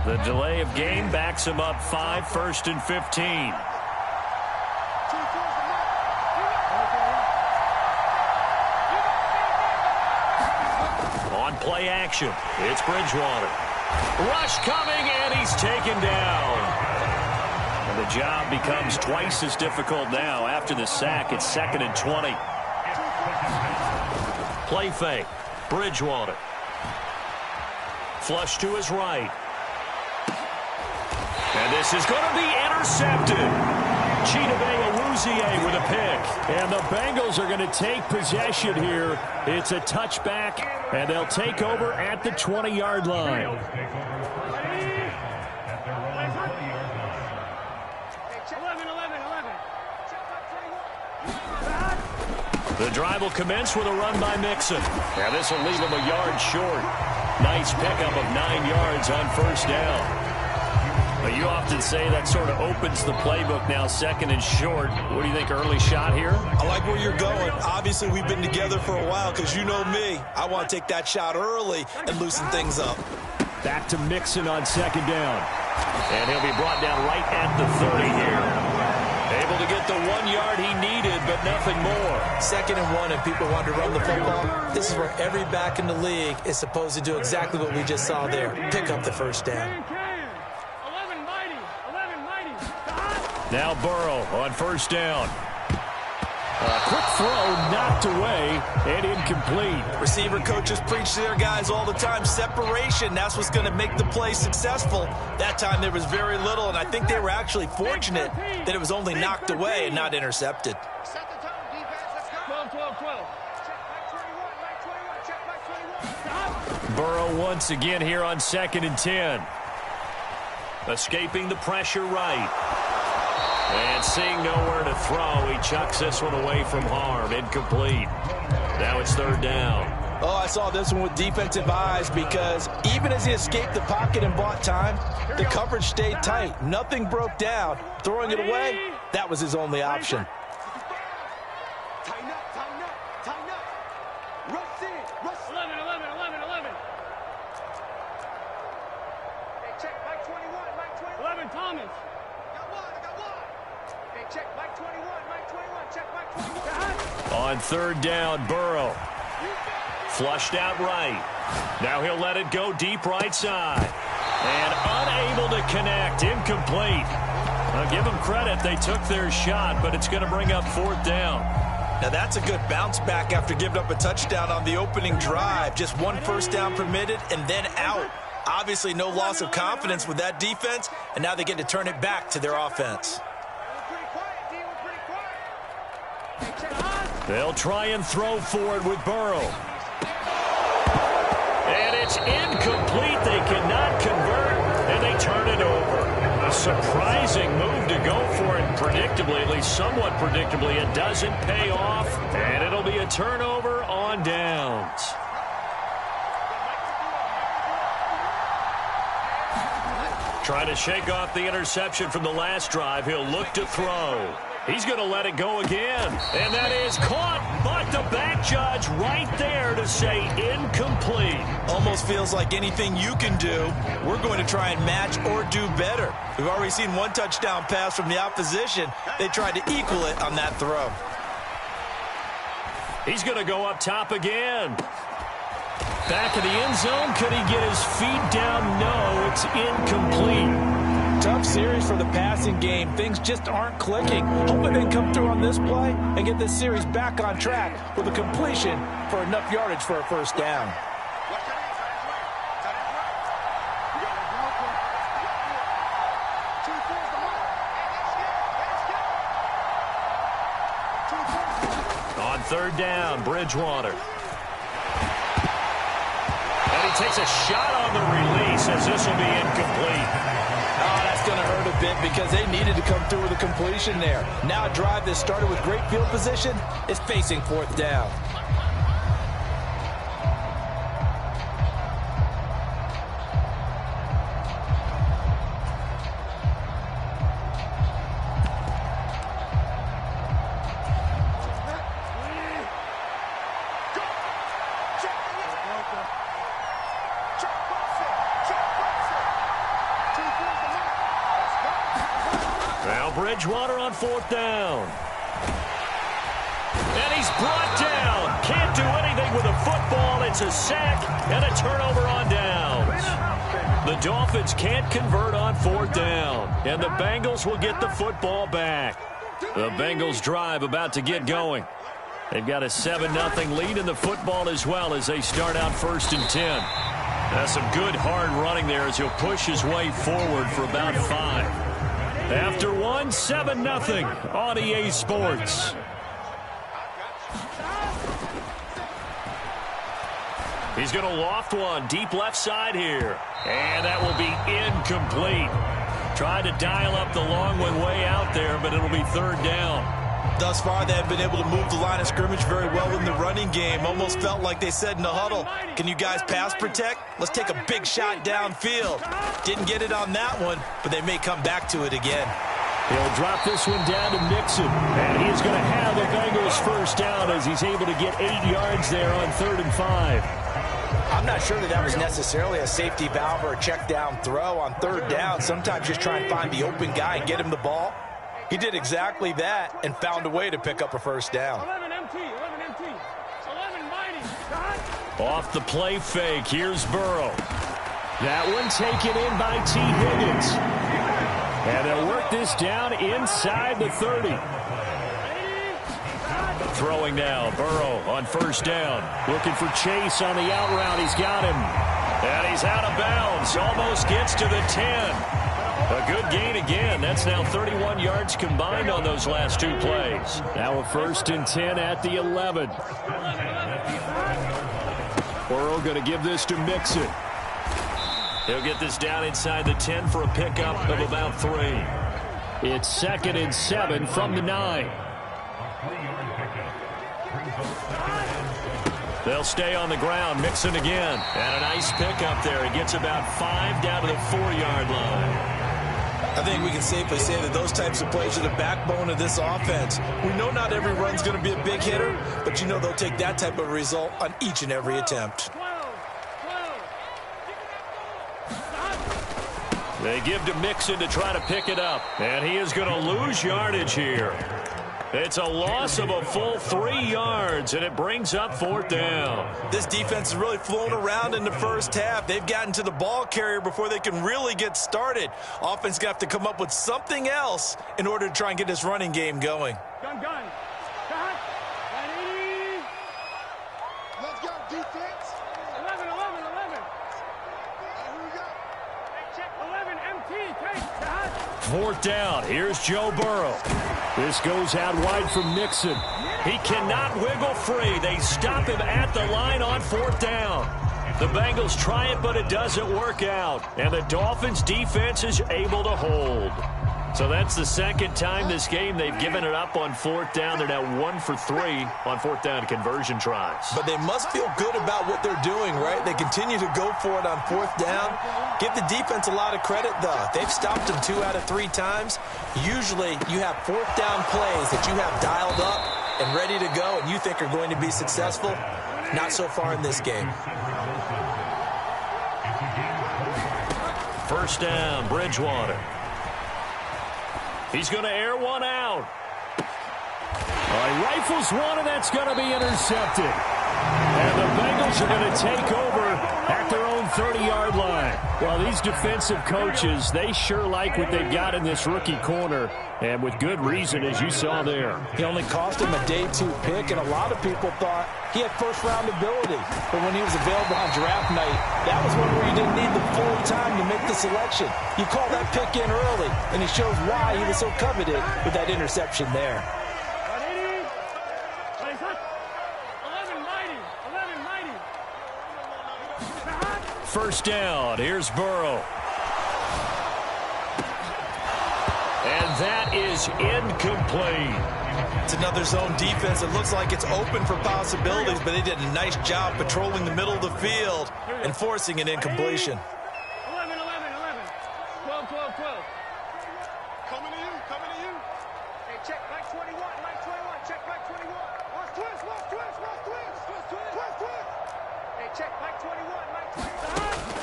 The delay of game backs him up 5, 1st and 15. On play action, it's Bridgewater. Rush coming, and he's taken down. And the job becomes twice as difficult now. After the sack, it's 2nd and 20. Play fake. Bridgewater. Flush to his right. And this is going to be intercepted. Chidobe Awuzie with a pick. And the Bengals are going to take possession here. It's a touchback, and they'll take over at the 20-yard line. The drive will commence with a run by Mixon. Now this will leave him a yard short. Nice pickup of 9 yards on 1st down. But you often say that sort of opens the playbook now, 2nd and short. What do you think, early shot here? I like where you're going. Obviously, we've been together for a while because you know me. I want to take that shot early and loosen things up. Back to Mixon on 2nd down. And he'll be brought down right at the 30 here. Able to get the 1 yard he needed, but nothing more. 2nd and 1, and people want to run the football. This is where every back in the league is supposed to do exactly what we just saw there. Pick up the 1st down. Now Burrow on 1st down. A quick throw knocked away and incomplete. Receiver coaches preach to their guys all the time. Separation, that's what's going to make the play successful. That time there was very little, and I think they were actually fortunate that it was only knocked away and not intercepted. Set the tone, defense. Let's go. 12. Check back 21. Stop. Burrow once again here on 2nd and 10. Escaping the pressure right. And seeing nowhere to throw, he chucks this one away from harm. Incomplete. Now it's 3rd down. Oh, I saw this one with defensive eyes because even as he escaped the pocket and bought time, the coverage stayed tight. Nothing broke down. Throwing it away, that was his only option. Tighten up. Rush in. Rush. 11. Hey, check. Mike 21. 11, Thomas. I got one. Hey, check. Mike 21. Check. Mike 21. On 3rd down, Burrow. Flushed out right. Now he'll let it go deep right side. And unable to connect. Incomplete. I'll give them credit. They took their shot, but it's going to bring up 4th down. Now that's a good bounce back after giving up a touchdown on the opening drive. Just 1 1st down permitted and then out. Obviously no loss of confidence with that defense, and now they get to turn it back to their offense. They'll try and throw for it with Burrow. And it's incomplete. They cannot convert, and they turn it over. A surprising move to go for it predictably, at least somewhat predictably. It doesn't pay off, and it'll be a turnover on downs. Trying to shake off the interception from the last drive. He'll look to throw. He's going to let it go again. And that is caught, but But the back judge right there to say incomplete. Almost feels like anything you can do, we're going to try and match or do better. We've already seen one touchdown pass from the opposition. They tried to equal it on that throw. He's going to go up top again. Back of the end zone. Could he get his feet down? No, it's incomplete. Tough series for the passing game. Things just aren't clicking. Hoping they come through on this play and get this series back on track with a completion for enough yardage for a first down. On third down, Bridgewater. And he takes a shot on the release as this will be incomplete. Oh, that's going to hurt a bit because they needed to come through with a completion there. Now a drive that started with great field position is facing fourth down. Bridgewater on fourth down. And he's brought down. Can't do anything with a football. It's a sack and a turnover on downs. The Dolphins can't convert on fourth down. And the Bengals will get the football back. The Bengals drive about to get going. They've got a 7-0 lead in the football as well as they start out 1st and 10. That's some good hard running there as he'll push his way forward for about 5. After 7-0 on EA Sports. He's going to loft one deep left side here. And that will be incomplete. Tried to dial up the long one way out there, but it'll be third down. Thus far, they have been able to move the line of scrimmage very well in the running game. Almost felt like they said in the huddle, can you guys pass protect? Let's take a big shot downfield. Didn't get it on that one, but they may come back to it again. He'll drop this one down to Mixon. And he's going to have the Bengals first down as he's able to get 8 yards there on 3rd and 5. I'm not sure that was necessarily a safety valve or a check down throw on third down. Sometimes just try and find the open guy and get him the ball. He did exactly that and found a way to pick up a first down. 11 MT, 11 MT, 11 mighty. Off the play fake, here's Burrow. That one taken in by T. Higgins. And they'll work this down inside the 30. Throwing now, Burrow on first down. Looking for Chase on the out route. He's got him. And he's out of bounds. Almost gets to the 10. A good gain again. That's now 31 yards combined on those last 2 plays. Now a 1st and 10 at the 11. Burrow going to give this to Mixon. He'll get this down inside the 10 for a pickup of about 3. It's 2nd and 7 from the 9. They'll stay on the ground. Mixon again. And a nice pickup there. He gets about 5 down to the 4-yard line. I think we can safely say that those types of plays are the backbone of this offense. We know not every run's going to be a big hitter, but you know they'll take that type of result on each and every attempt. They give to Mixon to try to pick it up. And he is going to lose yardage here. It's a loss of a full 3 yards, and it brings up 4th down. This defense has really flown around in the first half. They've gotten to the ball carrier before they can really get started. Offense got to come up with something else in order to try and get this running game going. Gun. Let's go, defense. 11. Here we go. Hey, check 11 MT. 4th down. Here's Joe Burrow. This goes out wide from Mixon. He cannot wiggle free. They stop him at the line on 4th down. The Bengals try it, but it doesn't work out. And the Dolphins defense is able to hold. So that's the 2nd time this game they've given it up on 4th down. They're now 1 for 3 on 4th down conversion tries. But they must feel good about what they're doing, right? They continue to go for it on 4th down. Give the defense a lot of credit, though. They've stopped them 2 out of 3 times. Usually you have 4th down plays that you have dialed up, and ready to go and you think are going to be successful, not so far in this game. First down, Bridgewater. He's going to air one out. He rifles one, and that's going to be intercepted. And the Bengals are going to take over at their own 30-yard line. Well, these defensive coaches, they sure like what they've got in this rookie corner, and with good reason, as you saw there. He only cost him a day 2 pick, and a lot of people thought he had first-round ability. But when he was available on draft night, that was one where you didn't need the full time to make the selection. You call that pick in early, and he shows why he was so coveted with that interception there. First down, here's Burrow. And that is incomplete. It's another zone defense. It looks like it's open for possibilities, but they did a nice job patrolling the middle of the field and forcing an incompletion. 11, 12, 12, 12. Coming to you. Hey, check Mike 21, check Mike 21. Watch twist. Hey, check Mike 21, Mike 21.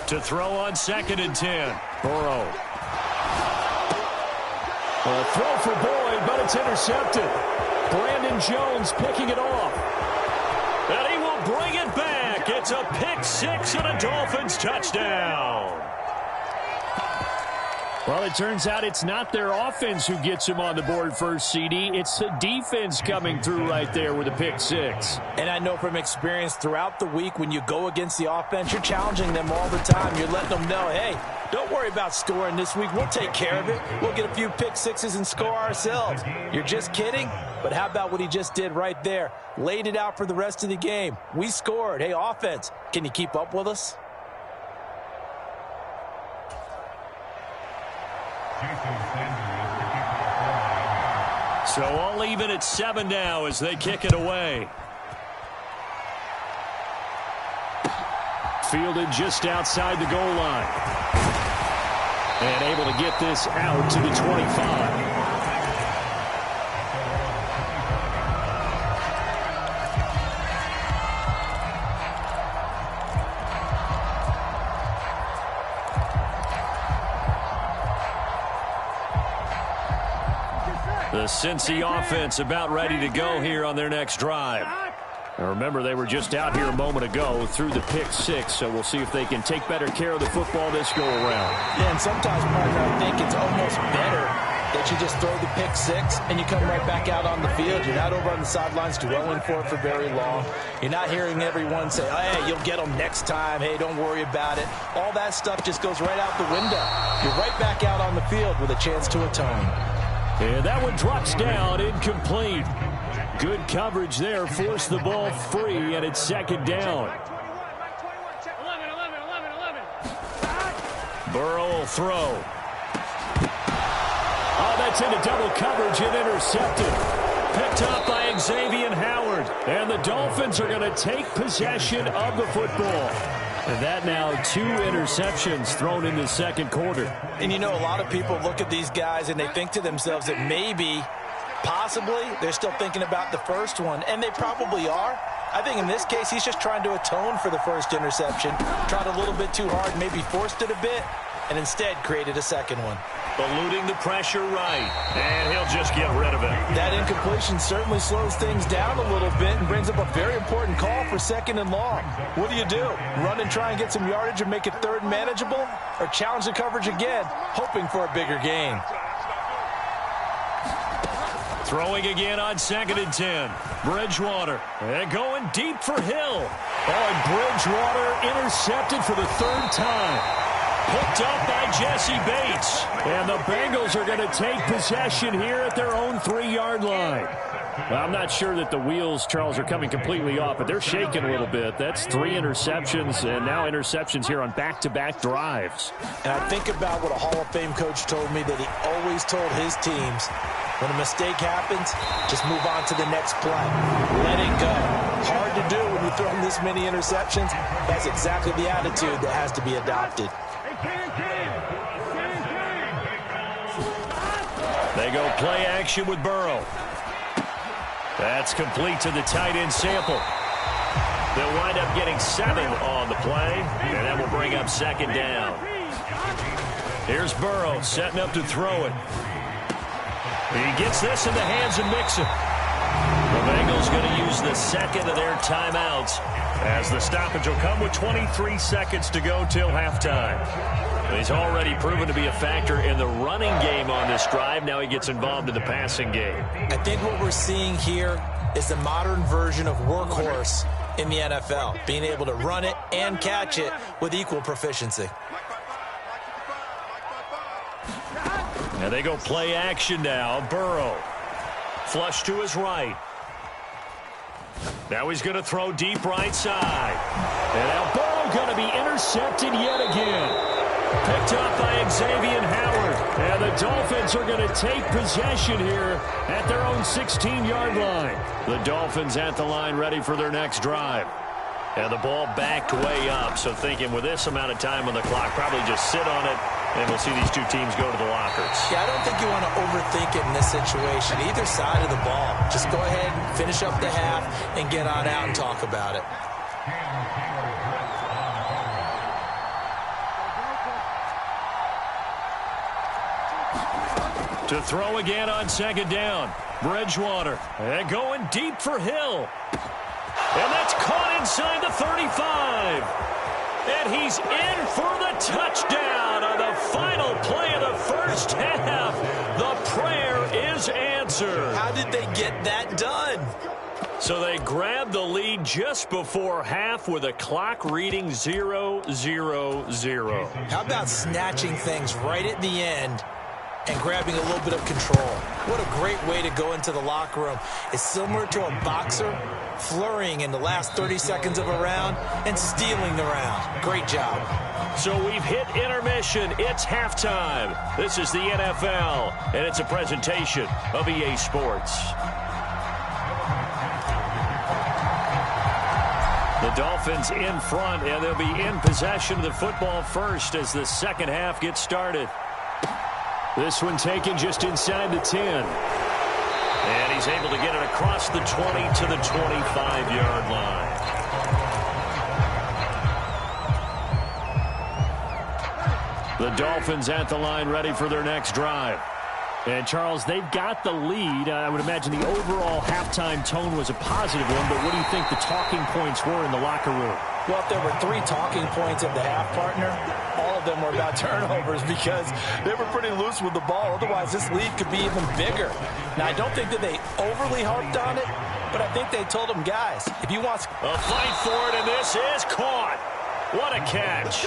To throw on 2nd and 10. Burrow. A throw for Boyd, but it's intercepted. Brandon Jones picking it off. And he will bring it back. It's a pick 6 and a Dolphins touchdown. Well, it turns out it's not their offense who gets him on the board first, CD. It's the defense coming through right there with a pick 6. And I know from experience throughout the week when you go against the offense, you're challenging them all the time. You're letting them know, hey, don't worry about scoring this week. We'll take care of it. We'll get a few pick 6s and score ourselves. You're just kidding? But how about what he just did right there? Laid it out for the rest of the game. We scored. Hey, offense, can you keep up with us? So all even at 7 now as they kick it away. Fielded just outside the goal line. And able to get this out to the 25. The Cincy offense about ready to go here on their next drive. Now remember, they were just out here a moment ago through the pick 6, so we'll see if they can take better care of the football this go-around. Yeah, and sometimes, partner, I think it's almost better that you just throw the pick 6 and you come right back out on the field. You're not over on the sidelines dwelling for it for very long. You're not hearing everyone say, oh, hey, you'll get them next time. Hey, don't worry about it. All that stuff just goes right out the window. You're right back out on the field with a chance to atone. And that one drops down, incomplete. Good coverage there, forced the ball free, and it's 2nd down. 11. Burrow will throw. Oh, that's into double coverage and intercepted. Picked up by Xavier Howard. And the Dolphins are going to take possession of the football. And that now 2 interceptions thrown in the 2nd quarter. And you know, a lot of people look at these guys and they think to themselves that maybe, possibly, they're still thinking about the first one. And they probably are. I think in this case, he's just trying to atone for the first interception. Tried a little bit too hard, maybe forced it a bit, and instead created a second one. Eluding the pressure right. And he'll just get rid of it. That incompletion certainly slows things down a little bit and brings up a very important call for 2nd and long. What do? Run and try and get some yardage and make it 3rd manageable? Or challenge the coverage again, hoping for a bigger gain? Throwing again on 2nd and 10. Bridgewater. And going deep for Hill. Oh, and Bridgewater intercepted for the 3rd time. Picked up by Jesse Bates. And the Bengals are going to take possession here at their own 3-yard line. Well, I'm not sure that the wheels, Charles, are coming completely off, but they're shaking a little bit. That's 3 interceptions, and now interceptions here on back-to-back drives. And I think about what a Hall of Fame coach told me that he always told his teams, when a mistake happens, just move on to the next play. Let it go. Hard to do when you're throwing this many interceptions. That's exactly the attitude that has to be adopted. They go play action with Burrow. That's complete to the tight end Sample. They'll wind up getting 7 on the play, and that will bring up second down. Here's Burrow setting up to throw it. He gets this in the hands of Mixon. The Bengals going to use the second of their timeouts as the stoppage will come with 23 seconds to go till halftime. He's already proven to be a factor in the running game on this drive. Now he gets involved in the passing game. I think what we're seeing here is the modern version of workhorse in the NFL, being able to run it and catch it with equal proficiency. And they go play action now. Burrow. Flush to his right. Now he's going to throw deep right side. And now Burrow going to be intercepted yet again. Picked up by Xavier Howard. And the Dolphins are going to take possession here at their own 16-yard line. The Dolphins at the line ready for their next drive. And the ball backed way up. So thinking with this amount of time on the clock, probably just sit on it, and we'll see these two teams go to the lockers. Yeah, I don't think you want to overthink it in this situation. Either side of the ball. Just go ahead and finish up the half and get on out and talk about it. To throw again on second down. Bridgewater. And going deep for Hill. And that's caught inside the 35. And he's in for the touchdown on the final play of the first half. The prayer is answered. How did they get that done? So they grabbed the lead just before half with a clock reading 0-0-0. How about snatching things right at the end and grabbing a little bit of control? What a great way to go into the locker room. It's similar to a boxer flurrying in the last 30 seconds of a round and stealing the round. Great job. So we've hit intermission. It's halftime. This is the NFL, and it's a presentation of EA Sports. The Dolphins in front, and they'll be in possession of the football first as the second half gets started. This one taken just inside the 10. And he's able to get it across the 20 to the 25-yard line. The Dolphins at the line ready for their next drive. And, Charles, they've got the lead. I would imagine the overall halftime tone was a positive one, but what do you think the talking points were in the locker room? Well, if there were 3 talking points at the half, partner, all of them were about turnovers because they were pretty loose with the ball. Otherwise, this lead could be even bigger. Now, I don't think that they overly harped on it, but I think they told them, guys, if you want a fight for it, and this is caught. What a catch.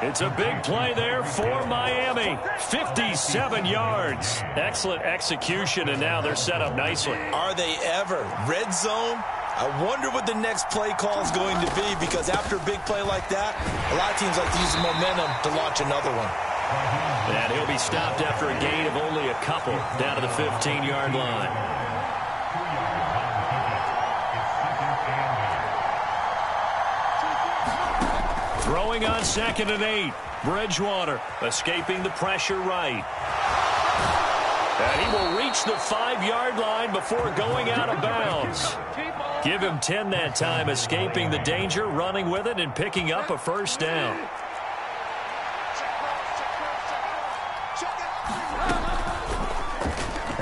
It's a big play there for Miami. 57 yards. Excellent execution, and now they're set up nicely. Are they ever? Red zone? I wonder what the next play call is going to be, because after a big play like that, a lot of teams like to use the momentum to launch another one. And he'll be stopped after a gain of only a couple down to the 15-yard line. Throwing on 2nd and 8. Bridgewater escaping the pressure right. And he will reach the 5-yard line before going out of bounds. Give him 10 that time, escaping the danger, running with it, and picking up a first down.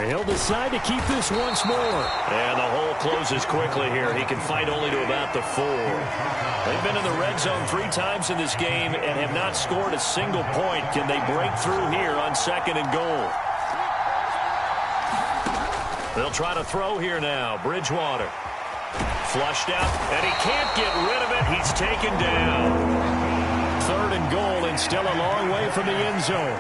He'll decide to keep this once more. And the hole closes quickly here. He can fight only to about the 4. They've been in the red zone 3 times in this game and have not scored a single point. Can they break through here on 2nd and goal? They'll try to throw here now. Bridgewater. Flushed out, and he can't get rid of it. He's taken down. 3rd and goal, and still a long way from the end zone.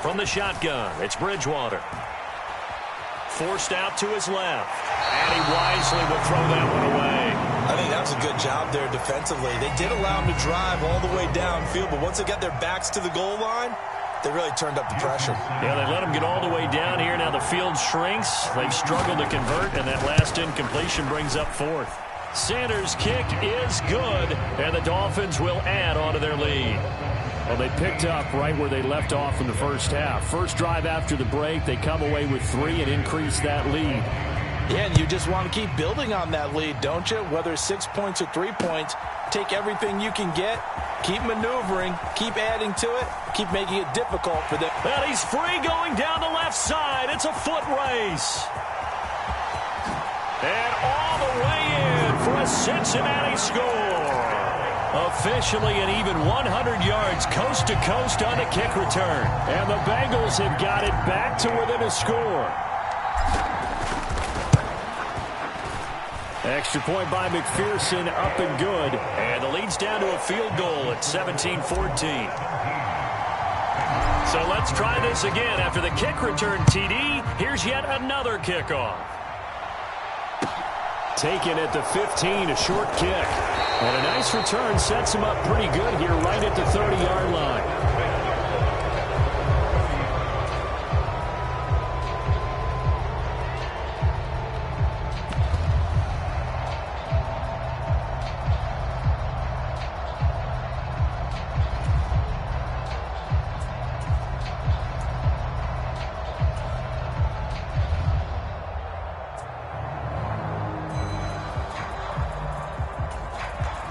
From the shotgun, it's Bridgewater. Forced out to his left. And he wisely will throw that one away. I think that was a good job there defensively. They did allow him to drive all the way downfield, but once they got their backs to the goal line, They really turned up the pressure. Yeah, they let them get all the way down here. Now the field shrinks. They've struggled to convert, and that last incompletion brings up fourth. Sanders' kick is good, and the Dolphins will add on to their lead. Well, they picked up right where they left off in the first half. First drive after the break, they come away with 3 and increase that lead. Yeah, and you just want to keep building on that lead, don't you? Whether it's 6 points or 3 points, take everything you can get, keep maneuvering, keep adding to it, keep making it difficult for them. And he's free going down the left side. It's a foot race. And all the way in for a Cincinnati score. Officially an even 100 yards coast to coast on the kick return. And the Bengals have got it back to within a score. Extra point by McPherson, up and good. And the lead's down to a field goal at 17-14. So let's try this again. After the kick return TD, here's yet another kickoff. Taken at the 15, a short kick. And a nice return sets him up pretty good here right at the 30-yard line.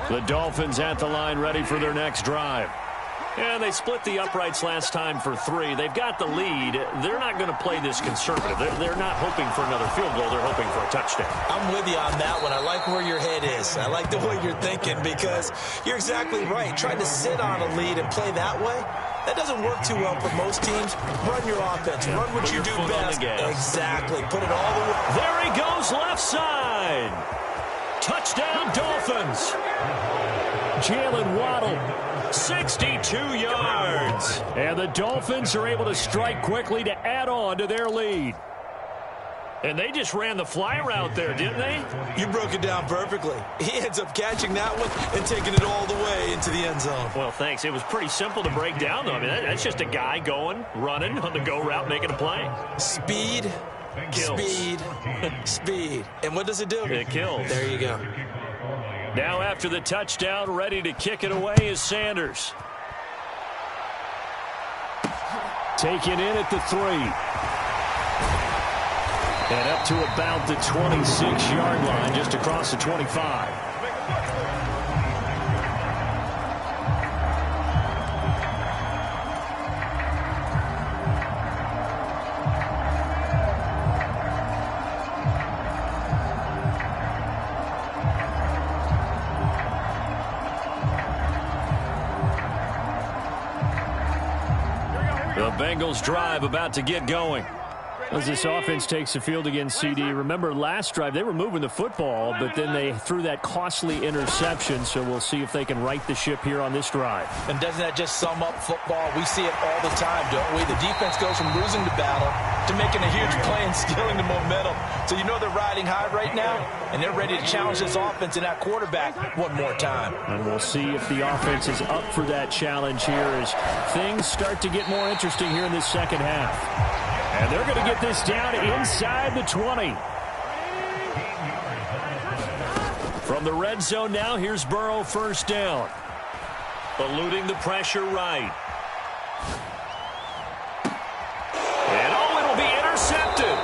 The Dolphins at the line ready for their next drive. And they split the uprights last time for 3. They've got the lead. They're not going to play this conservative. They're not hoping for another field goal. They're hoping for a touchdown. I'm with you on that one. I like where your head is. I like the way you're thinking because you're exactly right. Trying to sit on a lead and play that way, that doesn't work too well for most teams. Run your offense. Run what you do best. Exactly. Put it all the way. There he goes left side. Touchdown Dolphins. Jalen Waddle, 62 yards. And the Dolphins are able to strike quickly to add on to their lead. And they just ran the fly route there, didn't they? You broke it down perfectly. He ends up catching that one and taking it all the way into the end zone. Well, thanks. It was pretty simple to break down, though. I mean, that's just a guy going, running on the go route, making a play. Speed, kills. Speed, speed. And what does it do? It kills. There you go. Now after the touchdown, ready to kick it away is Sanders. Taken in at the 3. And up to about the 26-yard line, just across the 25. The Bengals drive about to get going. As this offense takes the field against CD, remember last drive they were moving the football, but then they threw that costly interception, so we'll see if they can right the ship here on this drive. And doesn't that just sum up football? We see it all the time, don't we? The defense goes from losing the battle to making a huge play and stealing the momentum. So you know they're riding high right now, and they're ready to challenge this offense and that quarterback one more time. And we'll see if the offense is up for that challenge here as things start to get more interesting here in this second half. And they're going to get this down inside the 20. From the red zone now, here's Burrow first down. Eluding the pressure right. And it'll be intercepted.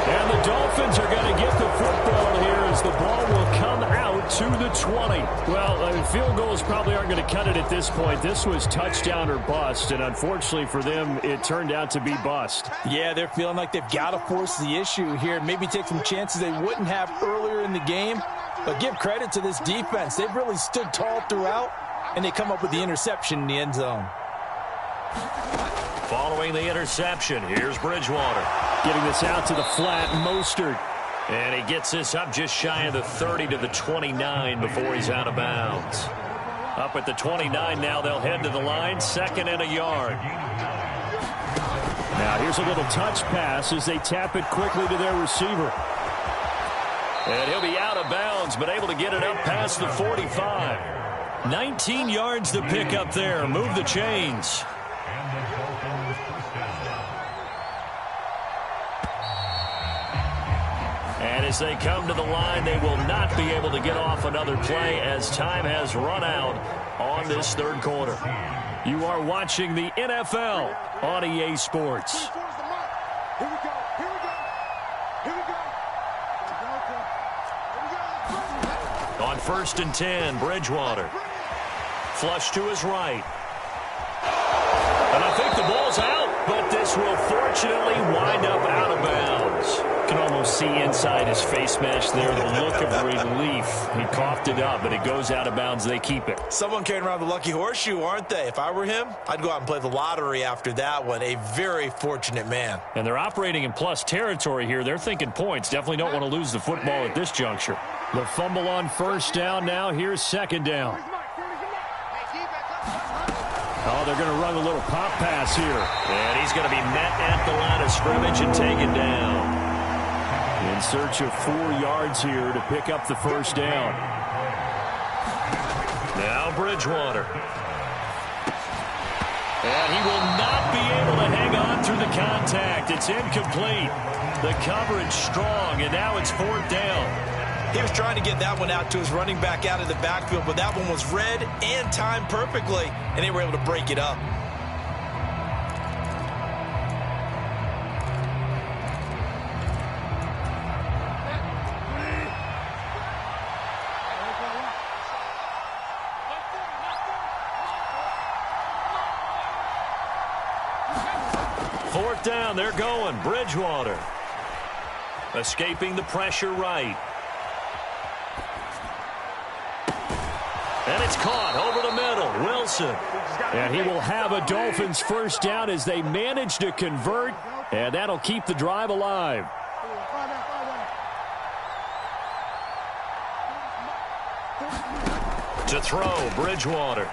And the Dolphins are going to get the football here as the ball will come out to the 20. Well, field goals probably aren't going to cut it at this point. This was touchdown or bust, and unfortunately for them, it turned out to be bust. Yeah, they're feeling like they've got to force the issue here. Maybe take some chances they wouldn't have earlier in the game. But give credit to this defense. They've really stood tall throughout, and they come up with the interception in the end zone. Following the interception, here's Bridgewater. Getting this out to the flat, Mostert. And he gets this up just shy of the 30 to the 29 before he's out of bounds. Up at the 29 now, they'll head to the line, second and a yard. Now here's a little touch pass as they tap it quickly to their receiver. And he'll be out of bounds, but able to get it up past the 45. 19 yards to pick up there. Move the chains. And as they come to the line, they will not be able to get off another play as time has run out on this third quarter. You are watching the NFL on EA Sports. Here we go. Here we go. Here we go. On 1st and 10, Bridgewater. Flush to his right. And I think the ball's out, but this will fortunately wind up out of bounds. You can almost see inside his face mesh there the look of relief. He coughed it up, but it goes out of bounds. They keep it. Someone carrying around the lucky horseshoe, aren't they? If I were him, I'd go out and play the lottery after that one. A very fortunate man. And they're operating in plus territory here. They're thinking points. Definitely don't want to lose the football at this juncture. The fumble on 1st down now. Here's 2nd down. Oh, they're going to run a little pop pass here. And he's going to be met at the line of scrimmage and taken down. In search of 4 yards here to pick up the 1st down. Now Bridgewater. And he will not be able to hang on through the contact. It's incomplete. The coverage strong, and now it's 4th down. He was trying to get that one out to his running back out of the backfield, but that one was read and timed perfectly, and they were able to break it up. Fourth down, they're going. Bridgewater. Escaping the pressure right. And it's caught over the middle. Wilson. And he will have a Dolphins 1st down as they manage to convert, and that'll keep the drive alive. To throw, Bridgewater.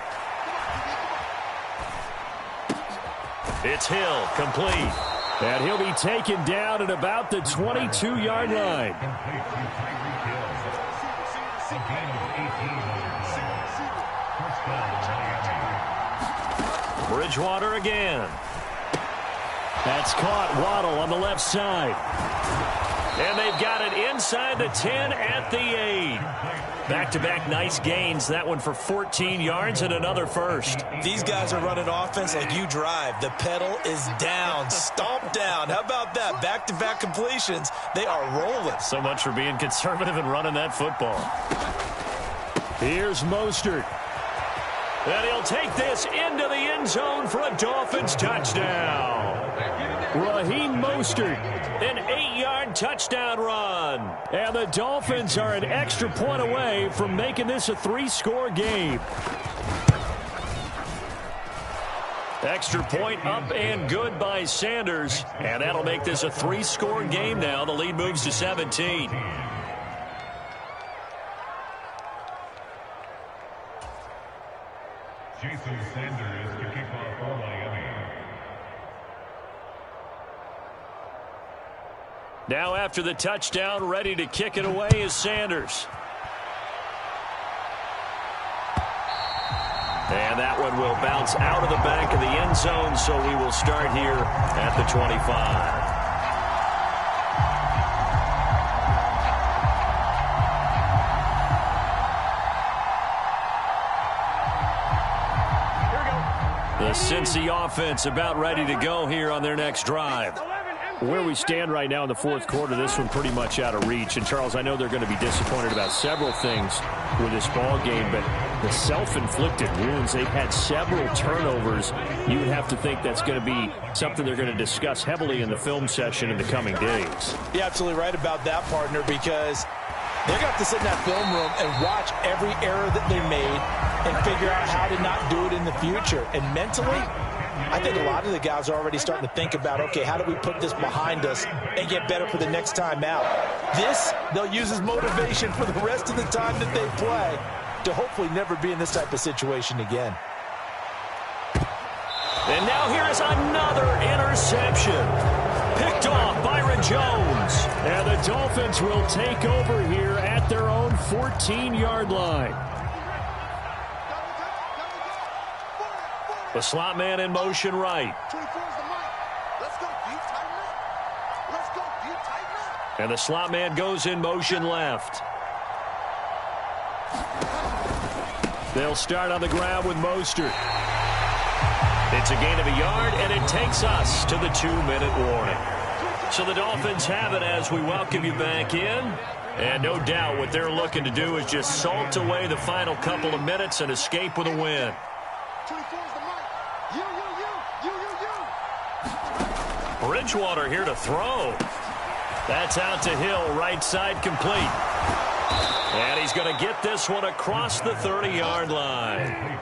It's Hill, complete. And he'll be taken down at about the 22-yard line. Bridgewater again. That's caught. Waddle on the left side. And they've got it inside the 10 at the 8. Back-to-back nice gains. That one for 14 yards and another first. These guys are running offense like you drive. The pedal is down, stomped down. How about that? Back-to-back completions. They are rolling. So much for being conservative and running that football. Here's Mostert. And he'll take this into the end zone for a Dolphins touchdown. Raheem Mostert. An 8-yard touchdown run. And the Dolphins are an extra point away from making this a 3-score game. Extra point up and good by Sanders. And that'll make this a 3-score game now. The lead moves to 17. Jason Sanders to kick off for Miami. Now after the touchdown, ready to kick it away is Sanders. And that one will bounce out of the back of the end zone, so we will start here at the 25. The Cincy offense about ready to go here on their next drive. Where we stand right now in the 4th quarter, this one pretty much out of reach. And, Charles, I know they're going to be disappointed about several things with this ball game, but the self-inflicted wounds, they've had several turnovers. You would have to think that's going to be something they're going to discuss heavily in the film session in the coming days. You're absolutely right about that, partner, because they're going to have to sit in that film room and watch every error that they made and figure out how to not do it in the future. And mentally, I think a lot of the guys are already starting to think about, okay, how do we put this behind us and get better for the next time out? This, they'll use as motivation for the rest of the time that they play to hopefully never be in this type of situation again. And now here is another interception. Picked off Byron Jones. And the Dolphins will take over here at their own 14-yard line. The slot man in motion right. And the slot man goes in motion left. They'll start on the ground with Mostert. It's a gain of a yard, and it takes us to the 2-minute warning. So the Dolphins have it as we welcome you back in. And no doubt what they're looking to do is just salt away the final couple of minutes and escape with a win. Bridgewater here to throw. That's out to Hill, right side complete. And he's going to get this one across the 30-yard line.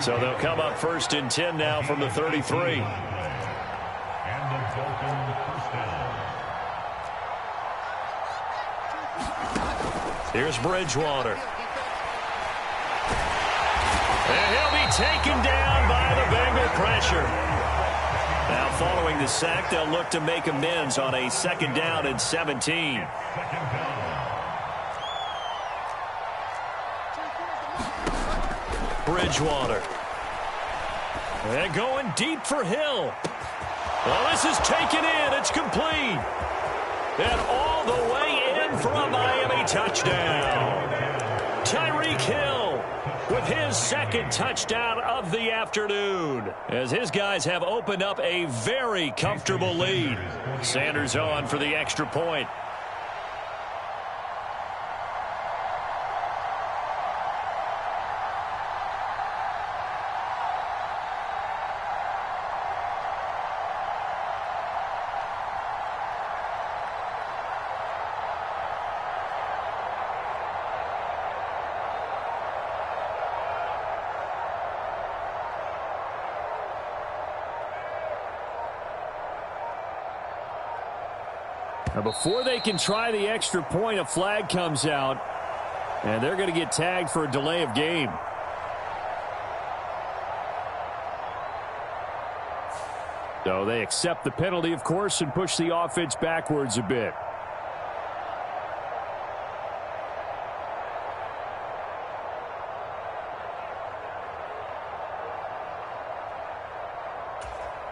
So they'll come up 1st and 10 now from the 33. And the Dolphins first down. Here's Bridgewater. And he'll be taken down by the Bengal pressure. Now following the sack, they'll look to make amends on a 2nd down and 17. Bridgewater. And going deep for Hill. Well, this is taken in. It's complete. And all the way in for a Miami touchdown. Tyreek Hill with his 2nd touchdown of the afternoon, as his guys have opened up a very comfortable lead. Sanders on for the extra point. Now before they can try the extra point, a flag comes out, and they're going to get tagged for a delay of game. So they accept the penalty, of course, and push the offense backwards a bit.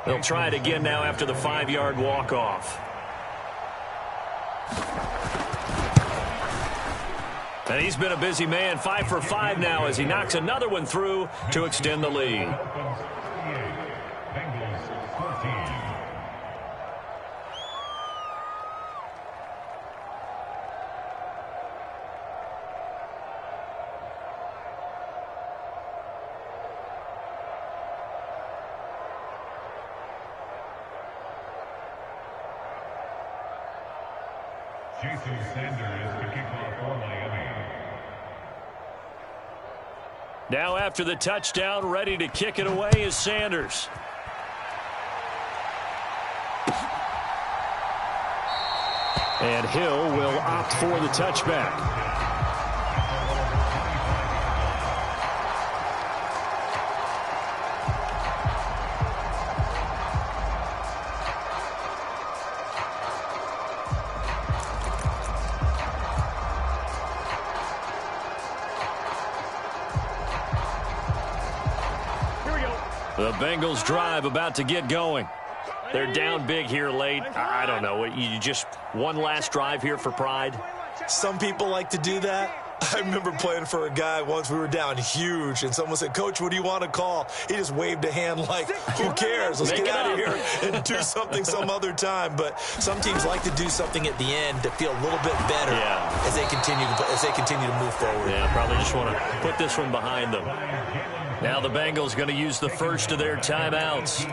They'll try it again now after the 5-yard walk-off. And he's been a busy man, 5 for 5 now as he knocks another one through to extend the lead. Bengals 14. Jason Sanders to kick off for Miami. Now after the touchdown, ready to kick it away is Sanders. And Hill will opt for the touchback. The Bengals drive about to get going. They're down big here late. I don't know. You just one last drive here for pride? Some people like to do that. I remember playing for a guy once. We were down huge, and someone said, "Coach, what do you want to call?" He just waved a hand like, "Who cares? Let's get out of here and do something some other time." But some teams like to do something at the end to feel a little bit better as they continue to move forward. Yeah, probably just want to put this one behind them. Now the Bengals going to use the first of their timeouts,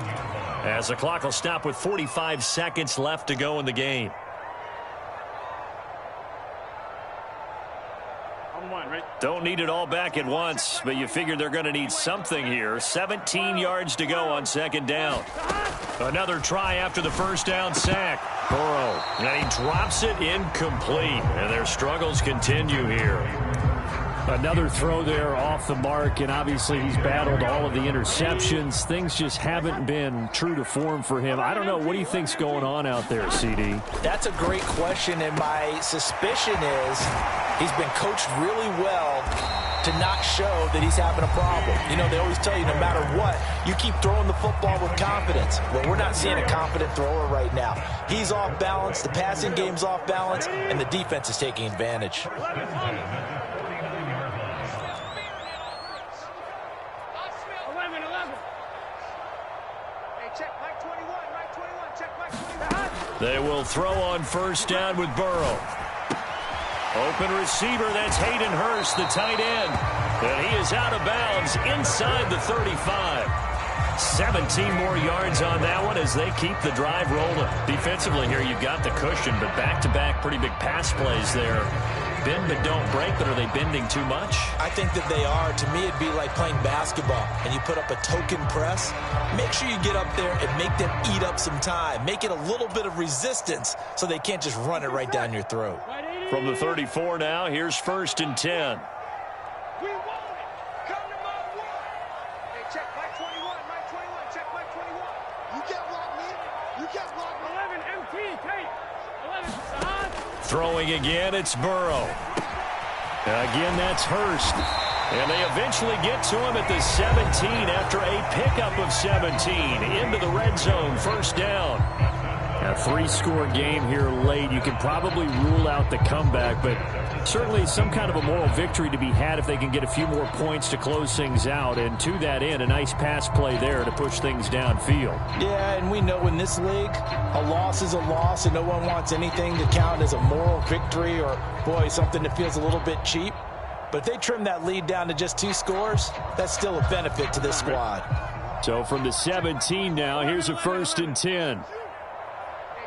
as the clock will stop with 45 seconds left to go in the game. Don't need it all back at once, but you figure they're going to need something here. 17 yards to go on 2nd down. Another try after the first down sack. Burrow, and he drops it incomplete, and their struggles continue here. Another throw there off the mark, and obviously he's battled all of the interceptions. Things just haven't been true to form for him. I don't know. What do you think's going on out there, CD? That's a great question, and my suspicion is he's been coached really well to not show that he's having a problem. You know, they always tell you no matter what, you keep throwing the football with confidence. Well, we're not seeing a confident thrower right now. He's off balance, the passing game's off balance, and the defense is taking advantage. 11. Hey, check Mike 21, Mike 21, check Mike 21. They will throw on first down with Burrow. Open receiver, that's Hayden Hurst, the tight end. And he is out of bounds inside the 35. 17 more yards on that one as they keep the drive rolling. Defensively here, you've got the cushion, but back-to-back pretty big pass plays there. Bend but don't break, but are they bending too much? I think that they are. To me, it'd be like playing basketball, and you put up a token press. Make sure you get up there and make them eat up some time. Make it a little bit of resistance so they can't just run it right down your throat. From the 34 now, here's first and 10. We want it. Come to my one. Hey, check Mike 21, Mike 21, check Mike 21. You can't block me. You can't block me. 11, MT, Kate. 11, Sahan. Throwing again, it's Burrow. Again, that's Hurst. And they eventually get to him at the 17 after a pickup of 17 into the red zone, first down. A three-score game here late. You can probably rule out the comeback, but certainly some kind of a moral victory to be had if they can get a few more points to close things out. And to that end, a nice pass play there to push things downfield. Yeah, and we know in this league, a loss is a loss, and no one wants anything to count as a moral victory or, boy, something that feels a little bit cheap. But if they trim that lead down to just 2 scores, that's still a benefit to this squad. So from the 17 now, here's a first and 10.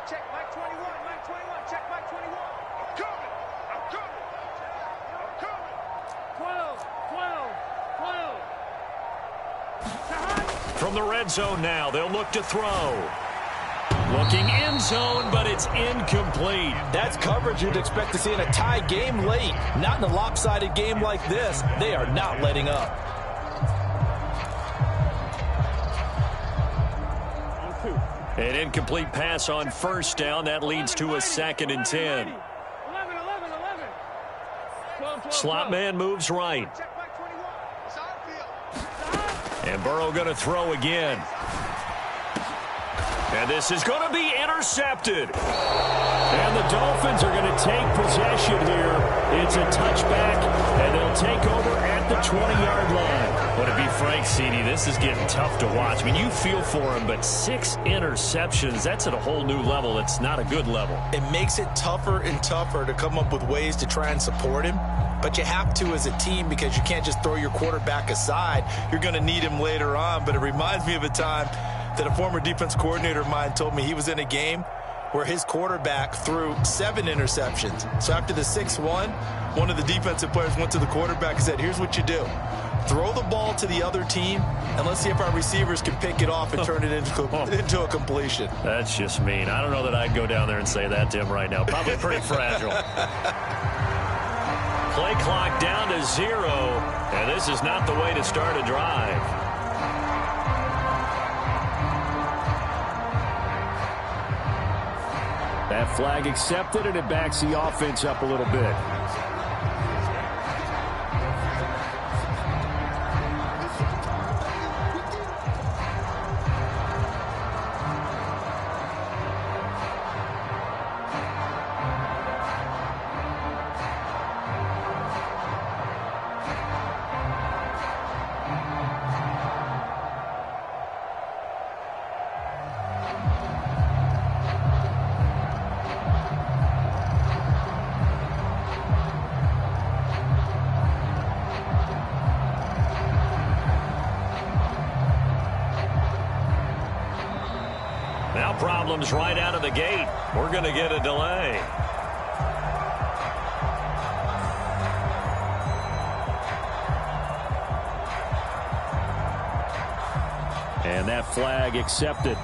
Check Mike 21, Mike 21, check Mike 21. I'm coming, I'm coming, I'm coming. 12. From the red zone now, they'll look to throw. Looking end zone, but it's incomplete. That's coverage you'd expect to see in a tie game late. Not in a lopsided game like this. They are not letting up. An incomplete pass on first down. That leads to a second and 10. 11. 12. Slot man moves right. Check Mike 21. It's our field. And Burrow going to throw again. And this is going to be intercepted. And the Dolphins are going to take possession here. It's a touchback, and they'll take over at the 20-yard line. Well, to be frank, CD, this is getting tough to watch. I mean, you feel for him, but 6 interceptions, that's at a whole new level. It's not a good level. It makes it tougher and tougher to come up with ways to try and support him. But you have to as a team because you can't just throw your quarterback aside. You're going to need him later on. But it reminds me of a time that a former defense coordinator of mine told me he was in a game where his quarterback threw 7 interceptions. So after the 6-1, one of the defensive players went to the quarterback and said, here's what you do. Throw the ball to the other team, and let's see if our receivers can pick it off and turn it into a completion. That's just mean. I don't know that I'd go down there and say that to him right now. Probably pretty fragile. Play clock down to 0, and this is not the way to start a drive. That flag accepted, and it backs the offense up a little bit. Now problems right out of the gate. We're going to get a delay. And that flag accepted.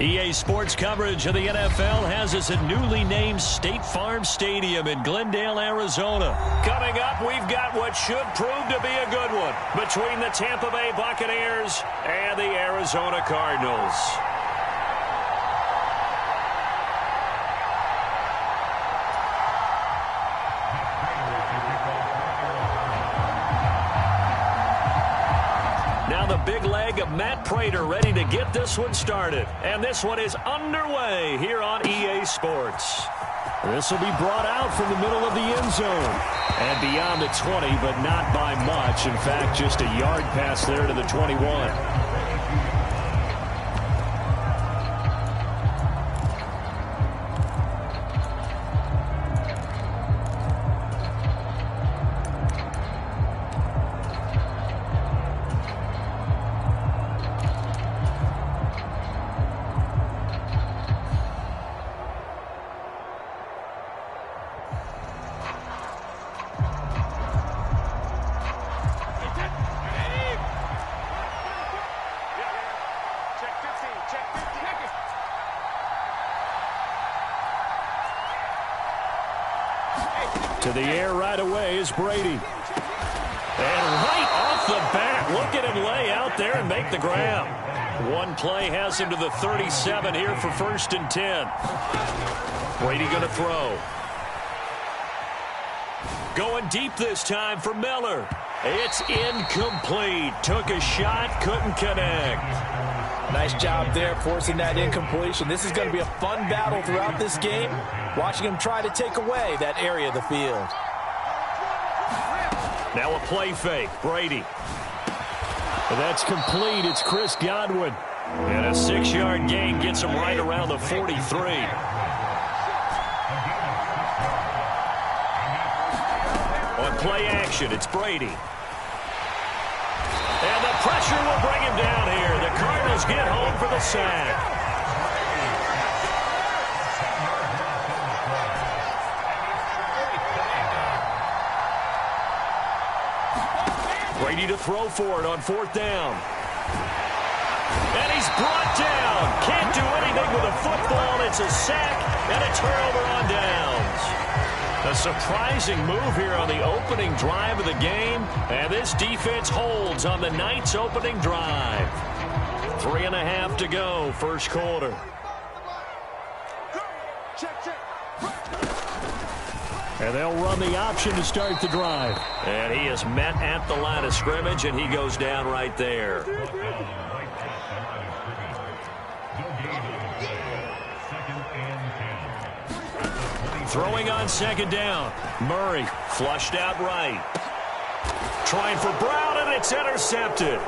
EA Sports coverage of the NFL has us at newly named State Farm Stadium in Glendale, Arizona. Coming up, we've got what should prove to be a good one between the Tampa Bay Buccaneers and the Arizona Cardinals. Now the big leg of Matt Prater ready to get this one started. And this one is underway here on EA Sports. This will be brought out from the middle of the end zone. And beyond the 20, but not by much. In fact, just a yard pass there to the 21. To the air right away is Brady. And right off the bat, look at him lay out there and make the grab. One play has him to the 37 here for 1st and 10. Brady going to throw. Going deep this time for Miller. It's incomplete. Took a shot, couldn't connect. Nice job there forcing that incompletion. This is going to be a fun battle throughout this game. Watching him try to take away that area of the field. Now a play fake. Brady. And that's complete. It's Chris Godwin. And a 6-yard gain gets him right around the 43. On play action, it's Brady. And the pressure will bring him down here. The Cardinals get home for the sack. Brady to throw for it on 4th down. And he's brought down. Can't do anything with a football. It's a sack and a turnover on downs. A surprising move here on the opening drive of the game. And this defense holds on the night's opening drive. 3.5 to go, first quarter. And they'll run the option to start the drive. And he is met at the line of scrimmage, and he goes down right there. Throwing on 2nd down. Murray flushed out right. Trying for Brown, and it's intercepted.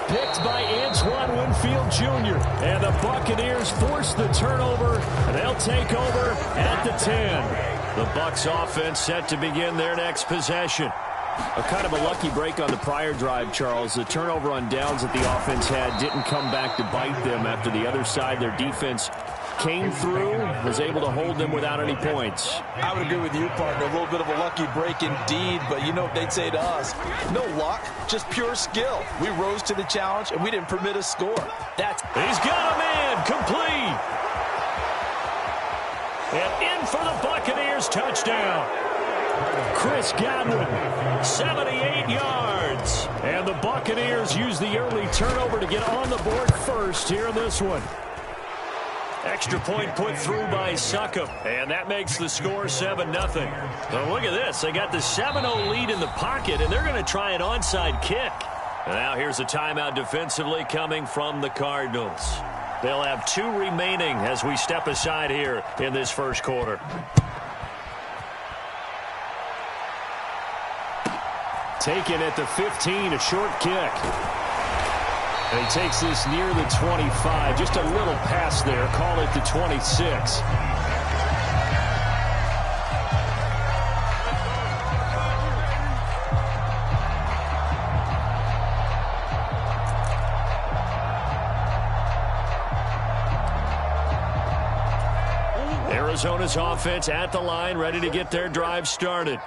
Picked by Antoine Winfield Jr. And the Buccaneers force the turnover. And they'll take over at the 10. The Bucs offense set to begin their next possession. A kind of a lucky break on the prior drive, Charles. The turnover on downs that the offense had didn't come back to bite them after the other side. Their defense came through, was able to hold them without any points. I would agree with you, partner. A little bit of a lucky break indeed, but you know what they'd say to us? No luck, just pure skill. We rose to the challenge, and we didn't permit a score. He's got a man, complete. And in for the Buccaneers, touchdown. Chris Godwin. 78 yards. And the Buccaneers use the early turnover to get on the board first here in this one. Extra point put through by Succop. And that makes the score 7-0. So look at this. They got the 7-0 lead in the pocket, and they're going to try an onside kick. And now here's a timeout defensively coming from the Cardinals. They'll have 2 remaining as we step aside here in this first quarter. Taken at the 15, a short kick. And he takes this near the 25. Just a little pass there. Call it the 26. Arizona's offense at the line, ready to get their drive started.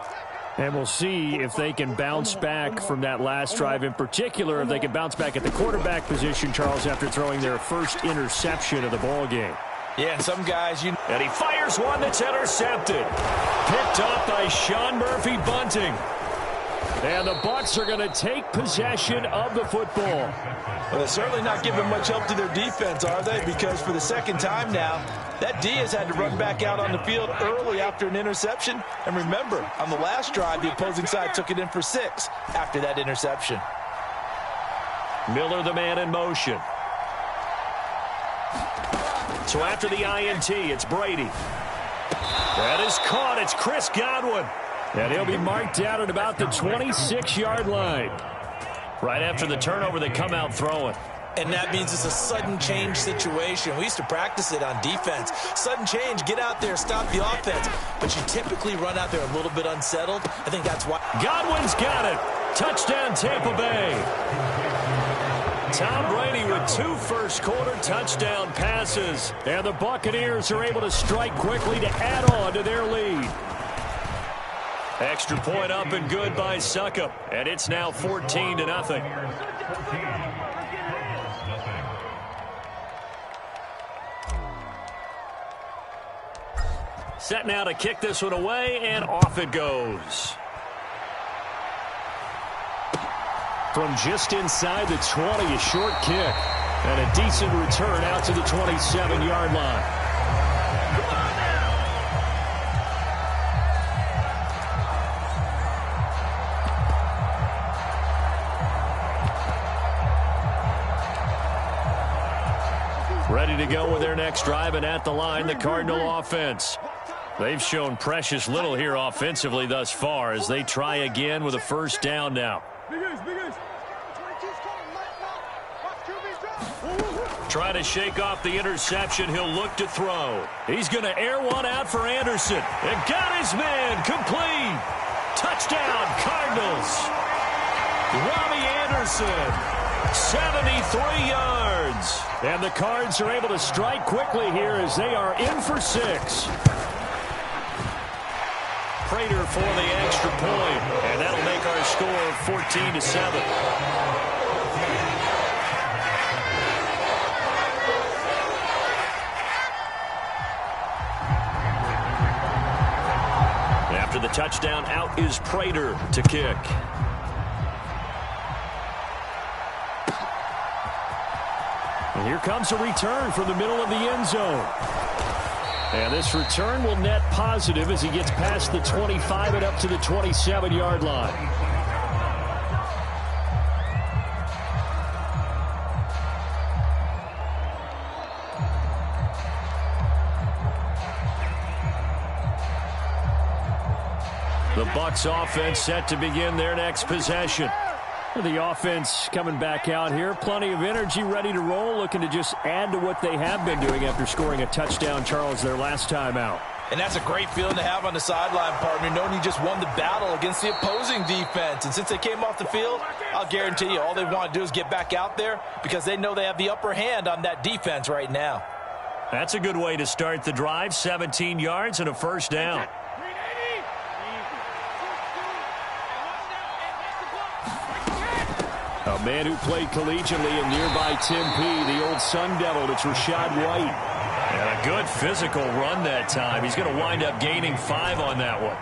And we'll see if they can bounce back from that last drive in particular, if they can bounce back at the quarterback position, Charles, after throwing their first interception of the ball game. Yeah, and some guys, And he fires one that's intercepted. Picked up by Sean Murphy-Bunting. And the Bucs are going to take possession of the football. Well, they're certainly not giving much help to their defense, are they? Because for the second time now, that D has had to run back out on the field early after an interception. And remember, on the last drive, the opposing side took it in for 6 after that interception. Miller, the man in motion. So after the INT, it's Brady. That is caught. It's Chris Godwin. And he'll be marked out at about the 26-yard line. Right after the turnover, they come out throwing. And that means it's a sudden change situation. We used to practice it on defense. Sudden change, get out there, stop the offense. But you typically run out there a little bit unsettled. I think that's why. Godwin's got it. Touchdown, Tampa Bay. Tom Brady with 2 first-quarter touchdown passes. And the Buccaneers are able to strike quickly to add on to their lead. Extra point up and good by Succop. And it's now 14-0. Set now to kick this one away, and off it goes. From just inside the 20, a short kick. And a decent return out to the 27-yard line. Ready to go with their next drive, and at the line, the Cardinal offense. They've shown precious little here offensively thus far as they try again with a first down now. Try to shake off the interception. He'll look to throw. He's going to air one out for Anderson. And got his man complete. Touchdown, Cardinals. Robbie Anderson. 73 yards. And the Cards are able to strike quickly here as they are in for 6. Prater for the extra point. And that'll make our score 14-7. After the touchdown, out is Prater to kick. And here comes a return from the middle of the end zone. And this return will net positive as he gets past the 25 and up to the 27-yard line. The Bucs offense set to begin their next possession. The offense coming back out here. Plenty of energy, ready to roll, looking to just add to what they have been doing after scoring a touchdown, Charles, their last time out. And that's a great feeling to have on the sideline, partner, knowing you just won the battle against the opposing defense. And since they came off the field, I'll guarantee you all they want to do is get back out there because they know they have the upper hand on that defense right now. That's a good way to start the drive. 17 yards and a first down. A man who played collegiately in nearby Tempe, the old Sun Devil, it's Rachaad White. And a good physical run that time. He's going to wind up gaining 5 on that one.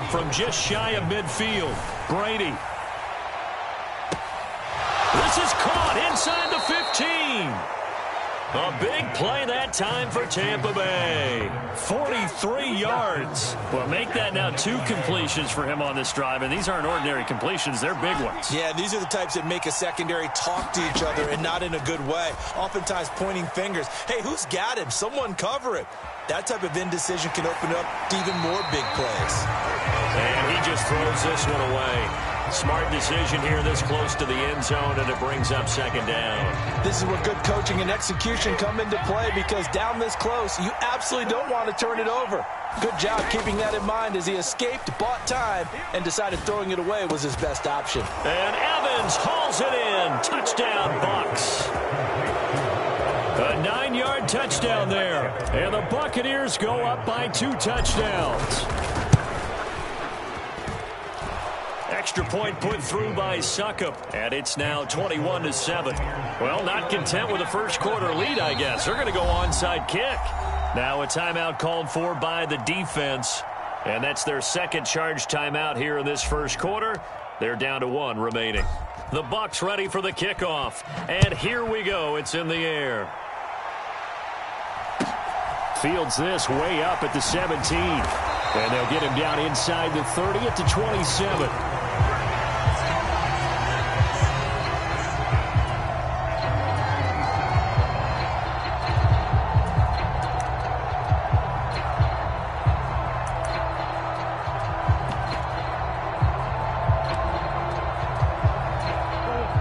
From just shy of midfield, Brady. This is caught inside the 15. A big play that time for Tampa Bay. 43 yards. Well, make that now 2 completions for him on this drive, and these aren't ordinary completions. They're big ones. Yeah, these are the types that make a secondary talk to each other and not in a good way. Oftentimes pointing fingers. Hey, who's got him? Someone cover it. That type of indecision can open up to even more big plays. And he just throws this one away. Smart decision here this close to the end zone, and it brings up second down. This is where good coaching and execution come into play because down this close, you absolutely don't want to turn it over. Good job keeping that in mind as he escaped, bought time, and decided throwing it away was his best option. And Evans hauls it in. Touchdown, Bucs. A 9-yard touchdown there. And the Buccaneers go up by 2 touchdowns. extra point put through by Succop, and it's now 21-7. Well, not content with a first quarter lead, I guess. They're going to go onside kick. Now a timeout called for by the defense, and that's their second charge timeout here in this first quarter. They're down to 1 remaining. The Bucs ready for the kickoff, and here we go. It's in the air. Fields this way up at the 17. And they'll get him down inside the 30 at the 27.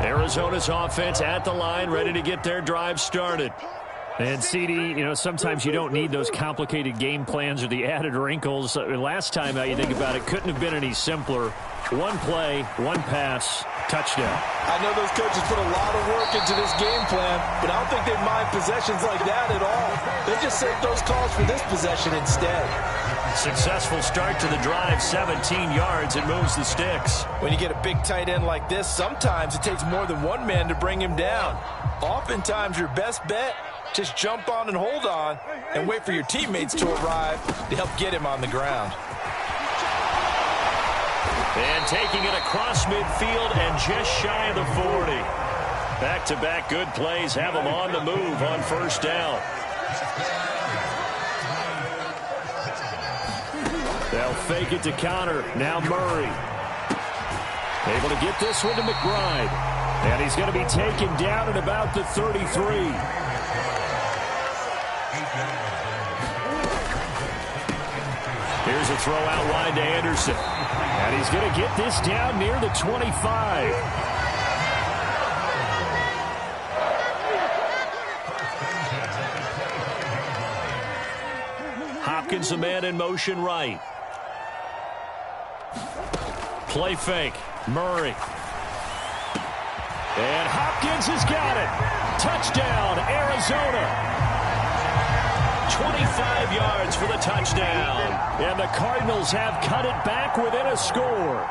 Arizona's offense at the line, ready to get their drive started. And, CD, sometimes you don't need those complicated game plans or the added wrinkles. Last time out, you think about it, couldn't have been any simpler. One play, one pass, touchdown. I know those coaches put a lot of work into this game plan, but I don't think they mind possessions like that at all. They'll just save those calls for this possession instead. Successful start to the drive, 17 yards, and moves the sticks. When you get a big tight end like this, sometimes it takes more than one man to bring him down. Oftentimes, your best bet, just jump on and hold on and wait for your teammates to arrive to help get him on the ground. And taking it across midfield and just shy of the 40. Back-to-back good plays have them on the move on first down. They'll fake it to counter. Now Murray. Able to get this one to McBride. And he's going to be taken down at about the 33. Here's a throw out wide to Anderson. And he's going to get this down near the 25. Hopkins, a man in motion right. Play fake. Murray. And Hopkins has got it. Touchdown, Arizona. 25 yards for the touchdown. And the Cardinals have cut it back within a score.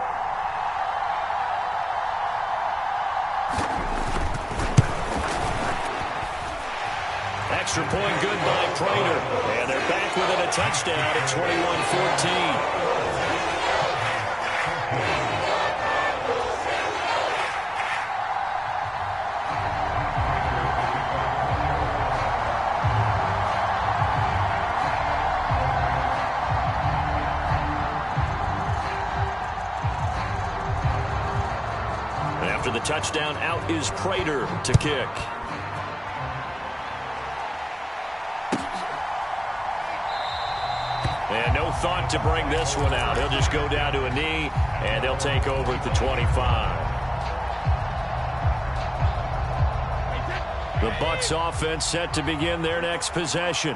Extra point good by Prater. And they're back within a touchdown at 21-14. After the touchdown, out is Prater to kick. And no thought to bring this one out. He'll just go down to a knee, and they'll take over at the 25. The Bucs offense set to begin their next possession.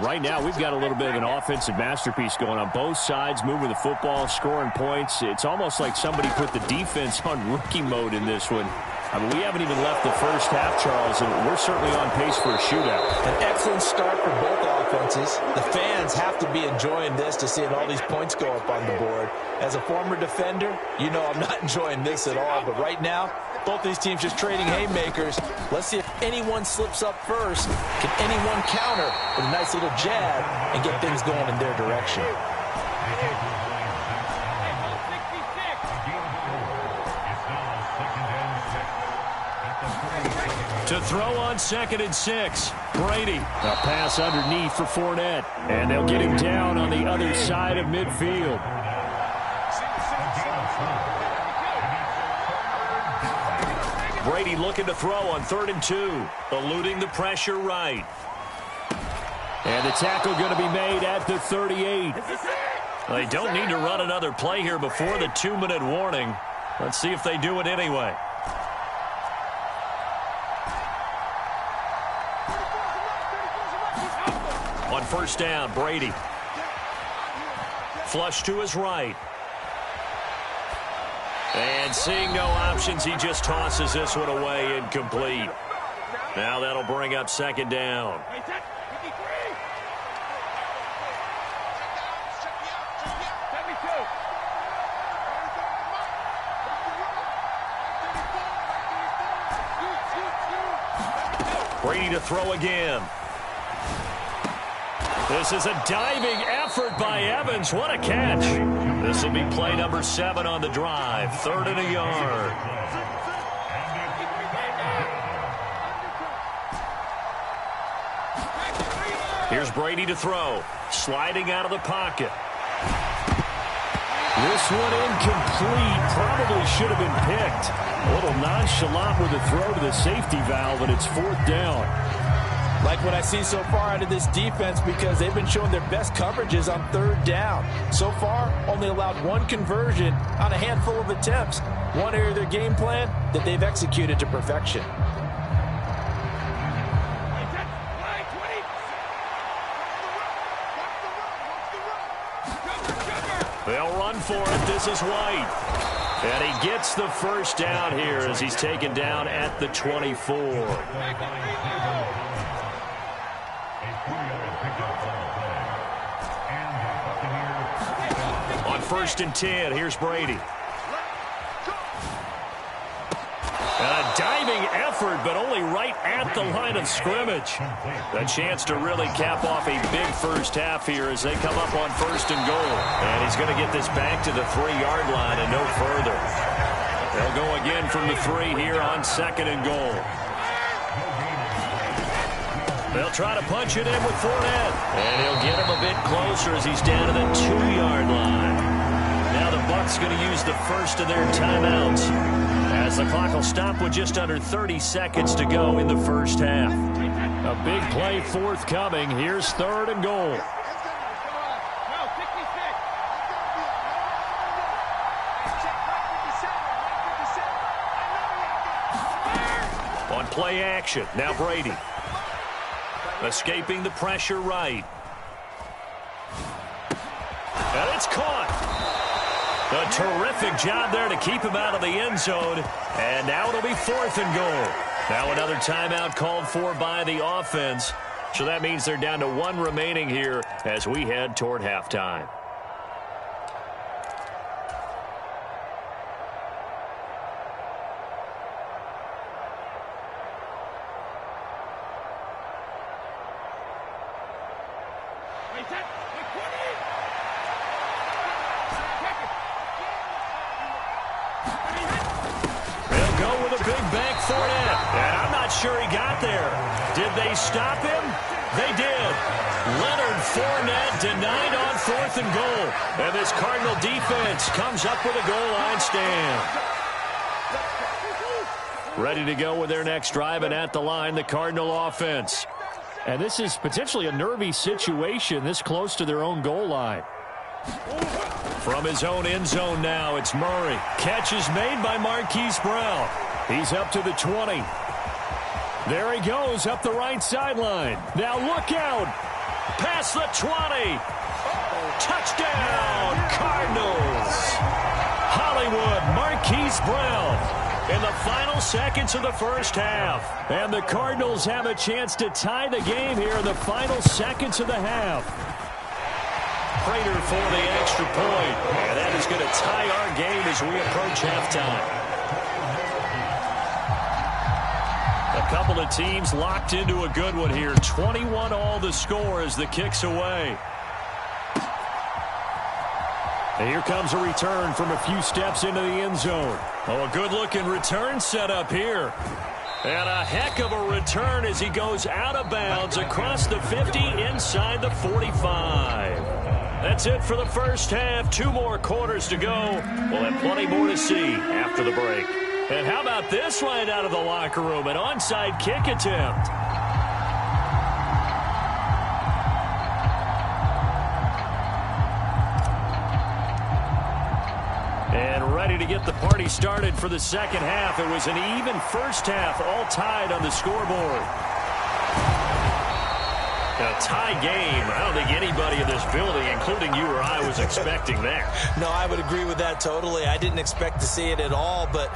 Right now, we've got a little bit of an offensive masterpiece going on both sides, moving the football, scoring points. It's almost like somebody put the defense on rookie mode in this one. I mean, we haven't even left the first half, Charles, and we're certainly on pace for a shootout. An excellent start for both offenses. The fans have to be enjoying this to seeing all these points go up on the board. As a former defender, you know I'm not enjoying this at all. But right now, both these teams just trading haymakers. Let's see if anyone slips up first. Can anyone counter with a nice little jab and get things going in their direction? To throw on 2nd and 6, Brady. A pass underneath for Fournette. And they'll get him down on the other side of midfield. Brady looking to throw on 3rd and 2, eluding the pressure right. And the tackle going to be made at the 38. They don't need to run another play here before the 2-minute warning. Let's see if they do it anyway. On first down, Brady. Flush to his right. And seeing no options, he just tosses this one away incomplete. Now that'll bring up 2nd down. Brady to throw again. This is a diving effort by Evans. What a catch. This will be play number 7 on the drive. 3rd and a yard. Here's Brady to throw. Sliding out of the pocket. This one incomplete. Probably should have been picked. A little nonchalant with a throw to the safety valve, and it's 4th down. Like what I see so far out of this defense, because they've been showing their best coverages on 3rd down. So far, only allowed 1 conversion on a handful of attempts. One area of their game plan that they've executed to perfection. They'll run for it. This is White. And he gets the first down here as he's taken down at the 24. On 1st and 10, here's Brady. And a diving effort, but only right at the line of scrimmage. A chance to really cap off a big first half here as they come up on 1st and goal. And he's going to get this back to the 3-yard line and no further. They'll go again from the 3 here on 2nd and goal. They'll try to punch it in with Fournette. And he'll get him a bit closer as he's down to the 2-yard line. Now the Bucs going to use the first of their timeouts, as the clock will stop with just under 30 seconds to go in the first half. A big play forthcoming. Here's 3rd and goal. On play action, now Brady. Escaping the pressure right. And it's caught. A terrific job there to keep him out of the end zone. And now it'll be 4th and goal. Now another timeout called for by the offense. So that means they're down to 1 remaining here as we head toward halftime. Sure he got there. Did they stop him? They did. Leonard Fournette denied on 4th and goal. And this Cardinal defense comes up with a goal line stand. Ready to go with their next drive, and at the line, the Cardinal offense. And this is potentially a nervy situation this close to their own goal line. From his own end zone now, it's Murray. Catch is made by Marquise Brown. He's up to the 20. There he goes up the right sideline. Now look out. Past the 20. Touchdown, Cardinals. Hollywood, Marquise Brown in the final seconds of the first half. And the Cardinals have a chance to tie the game here in the final seconds of the half. Prater for the extra point. And that is going to tie our game as we approach halftime. A couple of teams locked into a good one here. 21 all the score as the kick's away. And here comes a return from a few steps into the end zone. Oh, a good-looking return set up here. And a heck of a return as he goes out of bounds across the 50 inside the 45. That's it for the first half. 2 more quarters to go. We'll have plenty more to see after the break. And how about this right out of the locker room? An onside kick attempt. And ready to get the party started for the second half. It was an even first half, all tied on the scoreboard. A tie game. I don't think anybody in this building, including you or I, was expecting that. No, I would agree with that totally. I didn't expect to see it at all, but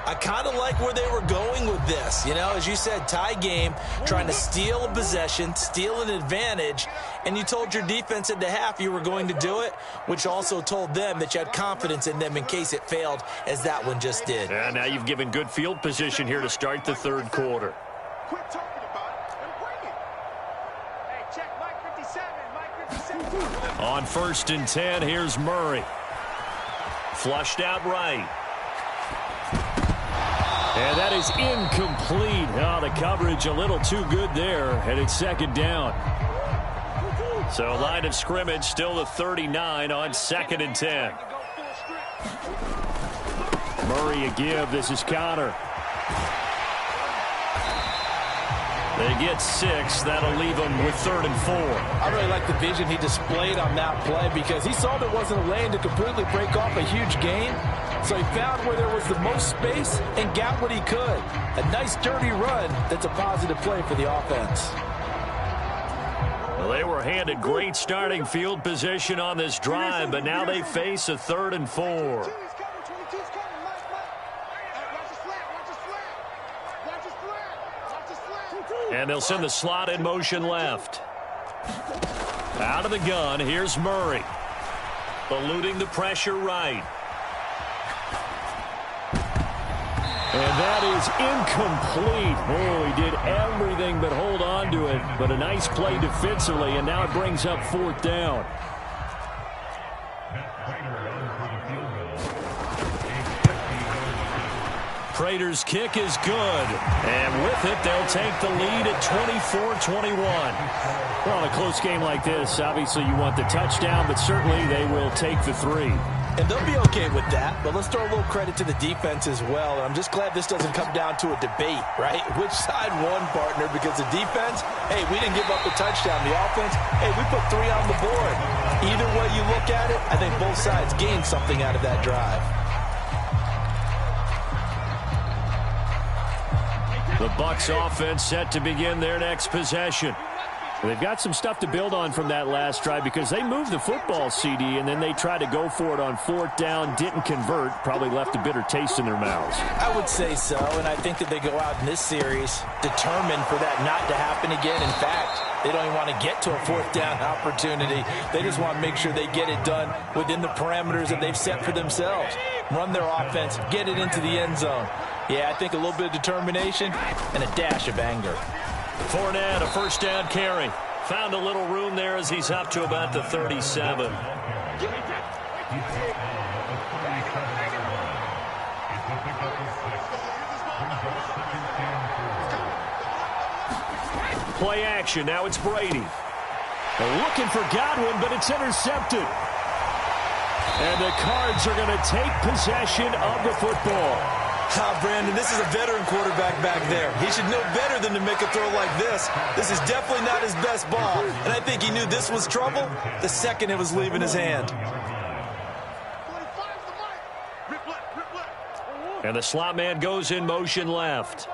I kind of like where they were going with this. You know, as you said, tie game, trying to steal a possession, steal an advantage, and you told your defense at the half you were going to do it, which also told them that you had confidence in them in case it failed, as that one just did. And now you've given good field position here to start the third quarter. Quit talking about it. On 1st and 10, here's Murray. Flushed out right. And that is incomplete. Oh, the coverage a little too good there, and it's 2nd down. So line of scrimmage still the 39 on 2nd and 10. Murray a give. This is Connor. They get 6. That'll leave them with 3rd and 4. I really like the vision he displayed on that play because he saw there wasn't a lane to completely break off a huge gain. So he found where there was the most space and got what he could. A nice dirty run that's a positive play for the offense. Well, they were handed great starting field position on this drive, but now they face a 3rd and 4. And they'll send the slot in motion left. Out of the gun, here's Murray. Eluding the pressure right. And that is incomplete. Oh, he did everything but hold on to it. But a nice play defensively, and now it brings up 4th down. Prater's kick is good. And with it, they'll take the lead at 24-21. Well, in a close game like this, obviously you want the touchdown, but certainly they will take the 3. And they'll be okay with that, but let's throw a little credit to the defense as well. And I'm just glad this doesn't come down to a debate, right? Which side won, partner? Because the defense, hey, we didn't give up a touchdown. The offense, hey, we put 3 on the board. Either way you look at it, I think both sides gained something out of that drive. The Bucs offense set to begin their next possession. They've got some stuff to build on from that last drive because they moved the football, CD, and then they tried to go for it on 4th down, didn't convert, probably left a bitter taste in their mouths. I would say so, and I think that they go out in this series determined for that not to happen again. In fact, they don't even want to get to a 4th down opportunity. They just want to make sure they get it done within the parameters that they've set for themselves. Run their offense, get it into the end zone. Yeah, I think a little bit of determination and a dash of anger. Fournette, a 1st down carry. Found a little room there as he's up to about the 37. Play action. Now it's Brady. They're looking for Godwin, but it's intercepted. And the Cards are going to take possession of the football. Brandon, this is a veteran quarterback back there. He should know better than to make a throw like this. This is definitely not his best ball. And I think he knew this was trouble the second it was leaving his hand. And the slot man goes in motion left.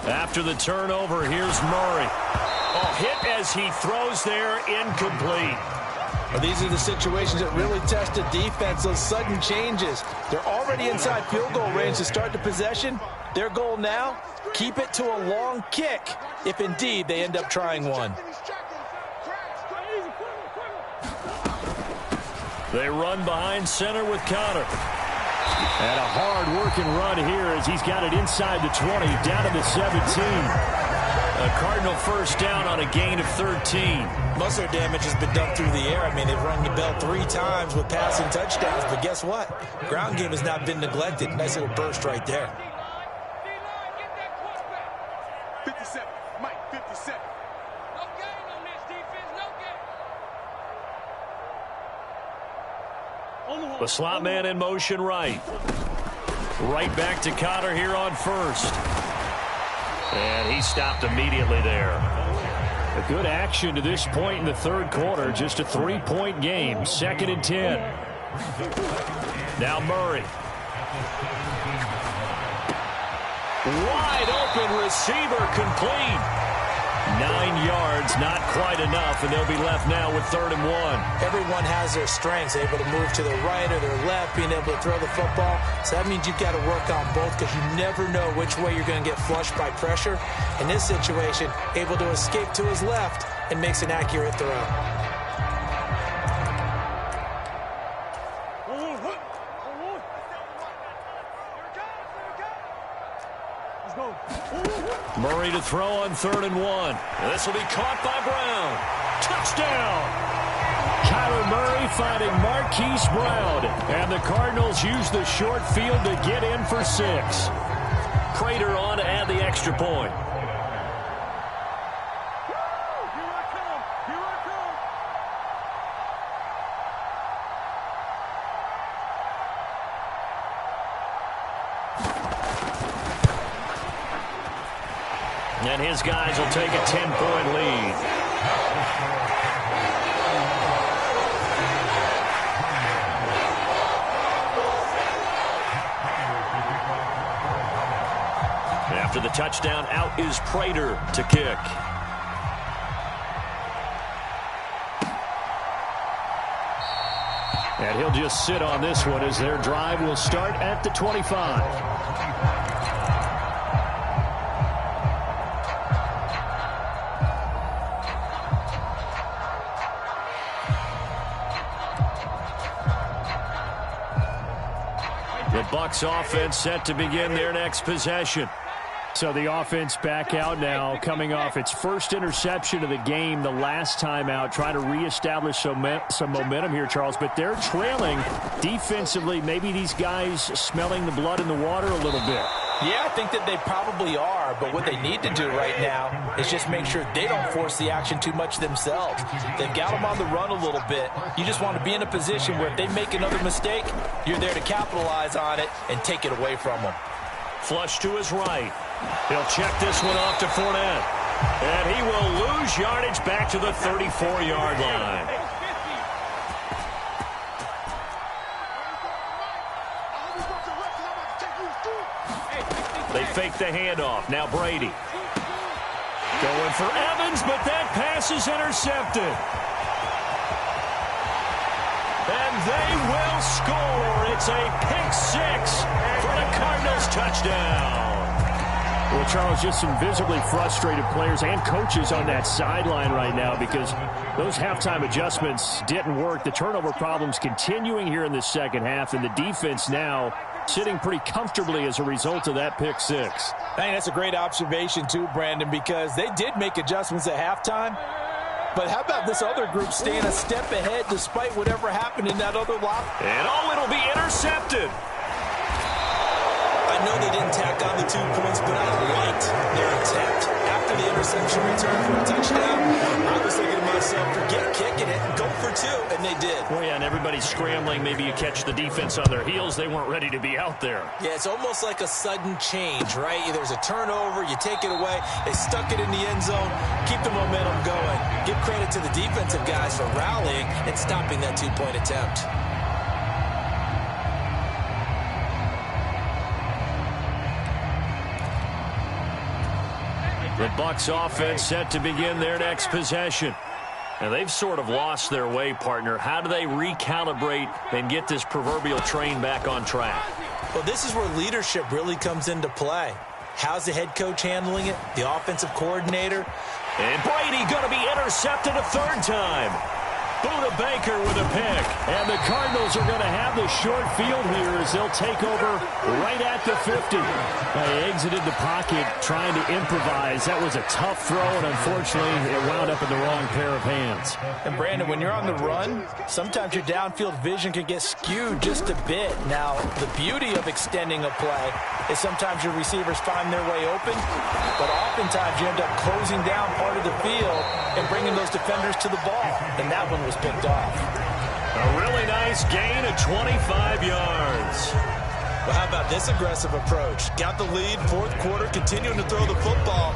After the turnover, here's Murray. Oh, hit as he throws there, incomplete. Well, these are the situations that really test a defense, those sudden changes. They're already inside field goal range to start the possession. Their goal now, keep it to a long kick, if indeed they end up trying one. They run behind center with Connor. And a hard-working run here as he's got it inside the 20, down to the 17. A Cardinal 1st down on a gain of 13. Most of their damage has been done through the air. I mean, they've rung the bell 3 times with passing touchdowns, but guess what? Ground game has not been neglected. Nice little burst right there. 57, Mike, 57. No gain on this defense, no gain. The slot man in motion right. Right back to Connor here on 1st. And he stopped immediately there. A good action to this point in the 3rd quarter. Just a 3-point game. 2nd and 10. Now Murray. Wide open receiver complete. 9 yards, not quite enough, and they'll be left now with 3rd and 1. Everyone has their strengths, able to move to their right or their left, being able to throw the football. So that means you've got to work on both because you never know which way you're going to get flushed by pressure. In this situation, able to escape to his left and makes an accurate throw. Murray to throw on 3rd and 1. This will be caught by Brown. Touchdown! Kyler Murray finding Marquise Brown. And the Cardinals use the short field to get in for 6. Prater on to add the extra point. And his guys will take a 10-point lead. After the touchdown, out is Prater to kick. And he'll just sit on this one as their drive will start at the 25. The Bucs offense set to begin their next possession. So the offense back out now, coming off its first interception of the game the last time out, trying to reestablish some momentum here, Charles. But they're trailing defensively. Maybe these guys smelling the blood in the water a little bit. Yeah, I think that they probably are, but what they need to do right now is just make sure they don't force the action too much themselves. They've got them on the run a little bit. You just want to be in a position where if they make another mistake, you're there to capitalize on it and take it away from them. Flush to his right. He'll check this one off to Fournette. And he will lose yardage back to the 34-yard line. They fake the handoff. Now Brady. Going for Evans, but that pass is intercepted. And they will score. It's a pick 6 for the Cardinals touchdown. Well, Charles, just some visibly frustrated players and coaches on that sideline right now because those halftime adjustments didn't work. The turnover problems continuing here in the second half, and the defense now sitting pretty comfortably as a result of that pick 6. I think that's a great observation too, Brandon, because they did make adjustments at halftime. But how about this other group staying a step ahead despite whatever happened in that other lock? And it'll be intercepted. I know they didn't tack on the 2 points, but I liked their attempt. After the interception return for a touchdown, I was thinking to myself, forget kicking it, go for 2, and they did. Well, yeah, and everybody's scrambling. Maybe you catch the defense on their heels. They weren't ready to be out there. Yeah, it's almost like a sudden change, right? There's a turnover, you take it away, they stuck it in the end zone, keep the momentum going. Give credit to the defensive guys for rallying and stopping that 2-point attempt. The Bucs offense set to begin their next possession. And they've sort of lost their way, partner. How do they recalibrate and get this proverbial train back on track? Well, this is where leadership really comes into play. How's the head coach handling it? The offensive coordinator? And Brady going to be intercepted a 3rd time. Buda Baker with a pick. And the Cardinals are going to have the short field here as they'll take over right at the 50. They exited the pocket trying to improvise. That was a tough throw, and unfortunately, it wound up in the wrong pair of hands. And, Brandon, when you're on the run, sometimes your downfield vision can get skewed just a bit. Now, the beauty of extending a play is sometimes your receivers find their way open, but oftentimes you end up closing down part of the field and bringing those defenders to the ball. And that one was picked off. A really nice gain of 25 yards. Well, how about this aggressive approach? Got the lead, 4th quarter, continuing to throw the football.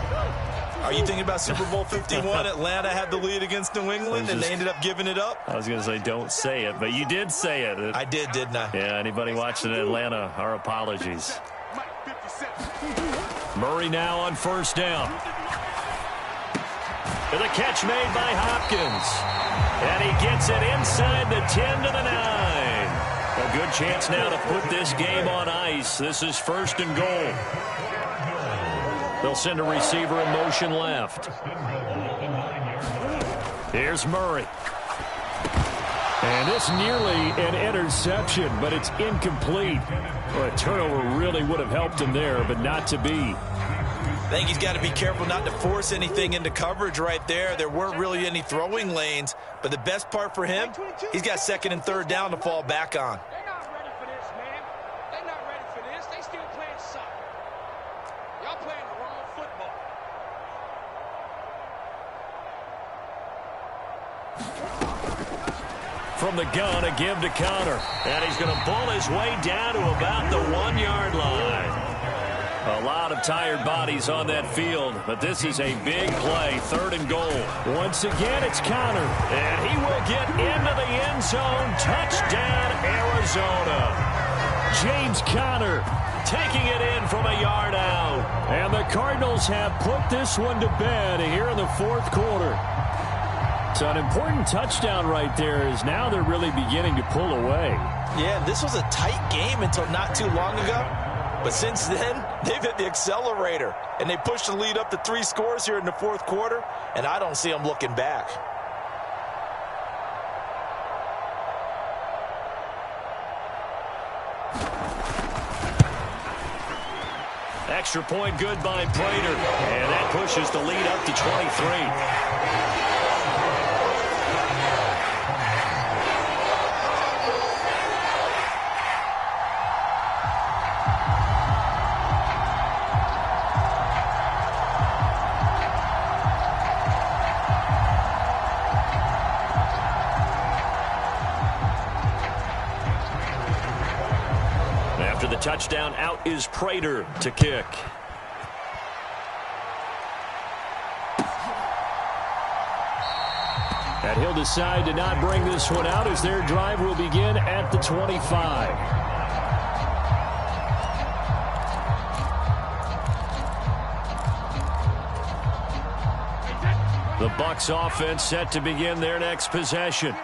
Are you thinking about Super Bowl 51? Atlanta had the lead against New England, and they ended up giving it up? I was going to say don't say it, but you did say it. I did, didn't I? Yeah, anybody watching in Atlanta, our apologies. Murray now on 1st down. And the catch made by Hopkins. And he gets it inside the 10 to the 9. A good chance now to put this game on ice. This is 1st and goal. They'll send a receiver in motion left. Here's Murray. And it's nearly an interception, but it's incomplete. Well, a turnover really would have helped him there, but not to be. I think he's got to be careful not to force anything into coverage right there. There weren't really any throwing lanes, but the best part for him, he's got second and third down to fall back on. They're not ready for this, man. They're not ready for this. They still playing soccer. Y'all playing the wrong football. From the gun, a give to Connor. And he's going to bull his way down to about the 1-yard line. A lot of tired bodies on that field, but this is a big play, 3rd and goal. Once again, it's Connor. And he will get into the end zone. Touchdown, Arizona. James Conner Taking it in from a yard out. And the Cardinals have put this one to bed here in the 4th quarter. So an important touchdown right there is now they're really beginning to pull away. Yeah, this was a tight game until not too long ago. But since then, they've hit the accelerator. And they pushed the lead up to 3 scores here in the 4th quarter. And I don't see them looking back. Extra point good by Prater. And that pushes the lead up to 23. After the touchdown, out is Prater to kick. And he'll decide to not bring this one out as their drive will begin at the 25. The Bucs offense set to begin their next possession.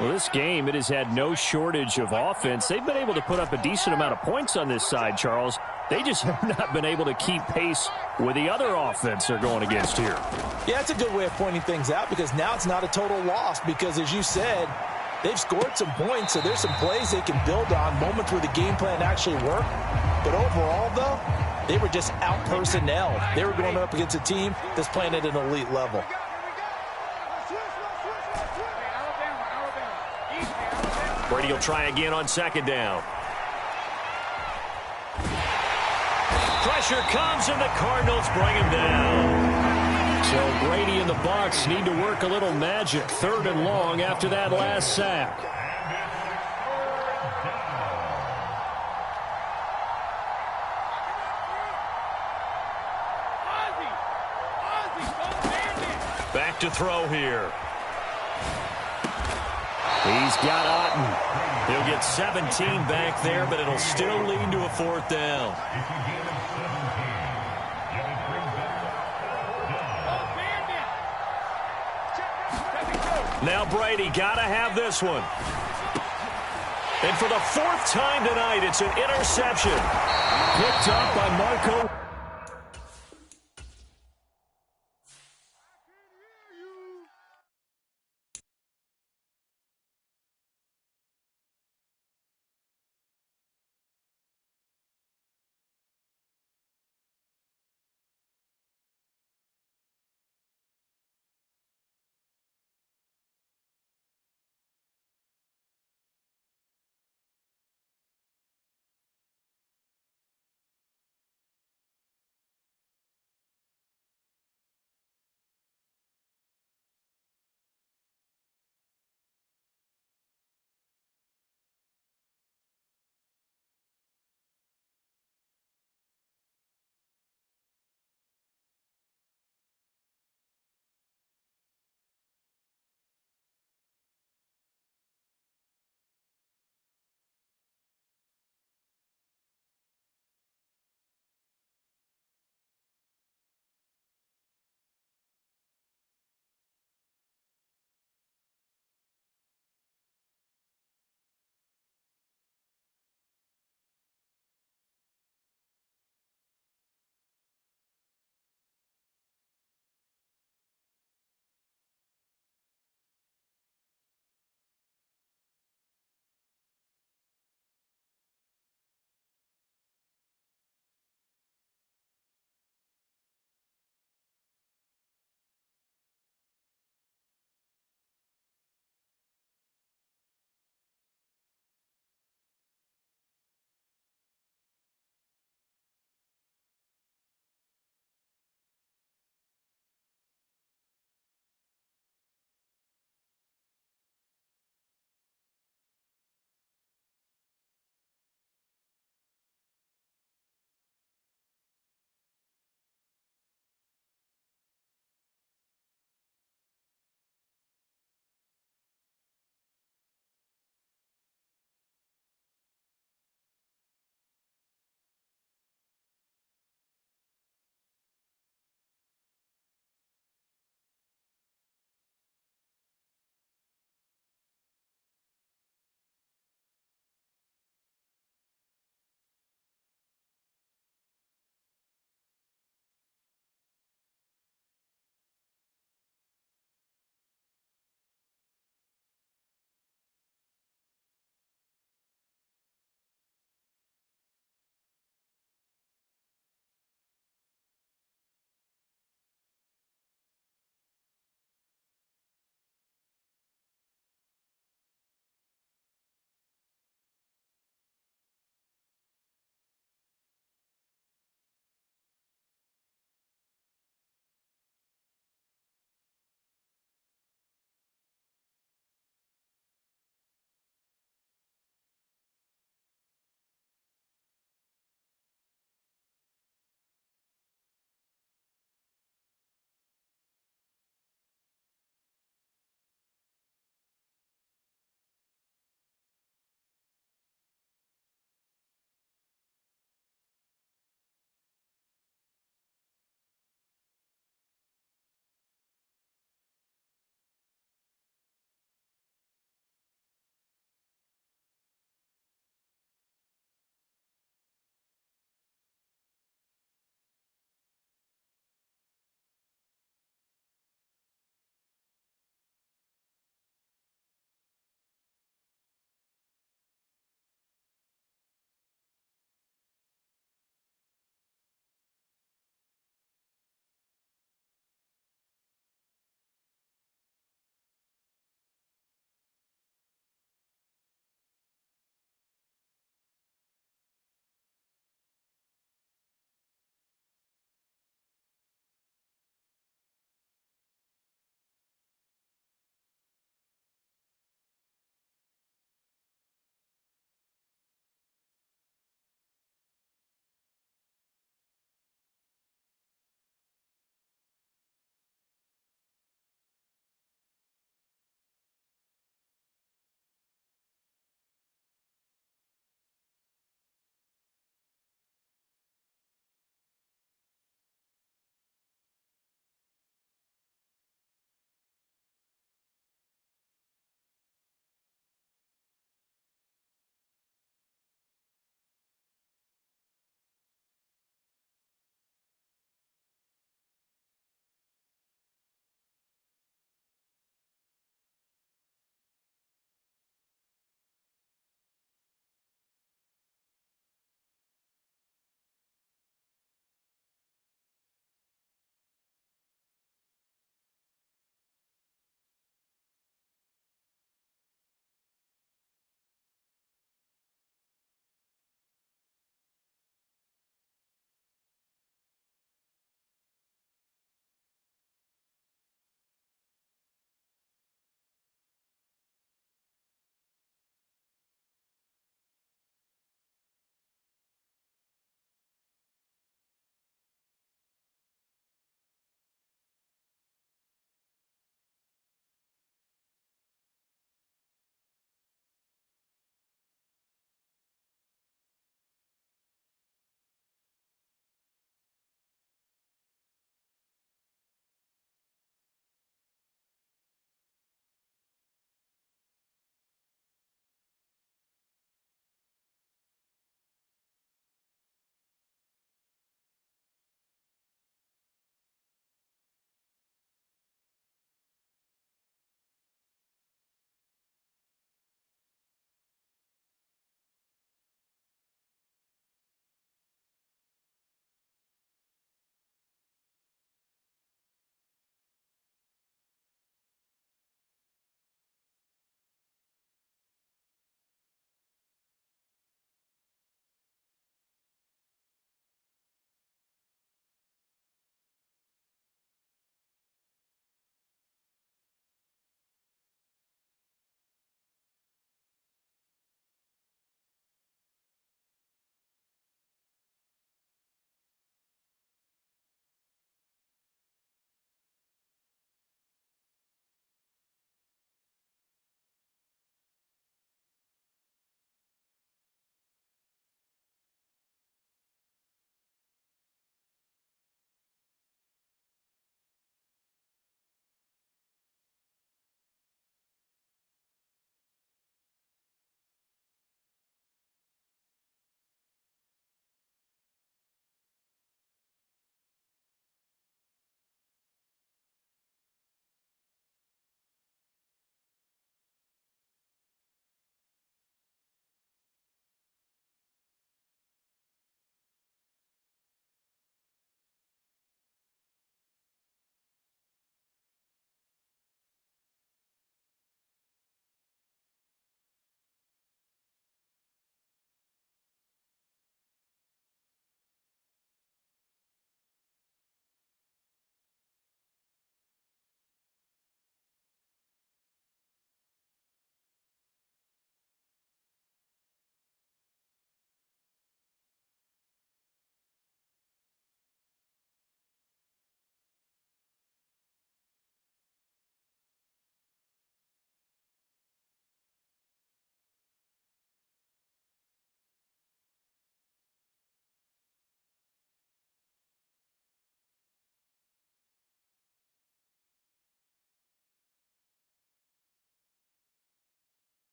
Well, this game, it has had no shortage of offense. They've been able to put up a decent amount of points on this side, Charles. They just have not been able to keep pace with the other offense they're going against here. Yeah, that's a good way of pointing things out because now it's not a total loss because, as you said, they've scored some points, so there's some plays they can build on, moments where the game plan actually worked. But overall, though, they were just out-personnel. They were going up against a team that's playing at an elite level. Brady will try again on 2nd down. Pressure comes, and the Cardinals bring him down. So Brady and the Bucs need to work a little magic. 3rd and long after that last sack. Back to throw here. He's got Otten. He'll get 17 back there, but it'll still lead to a 4th down. Now Brady got to have this one. And for the 4th time tonight, it's an interception. Picked up by Marco.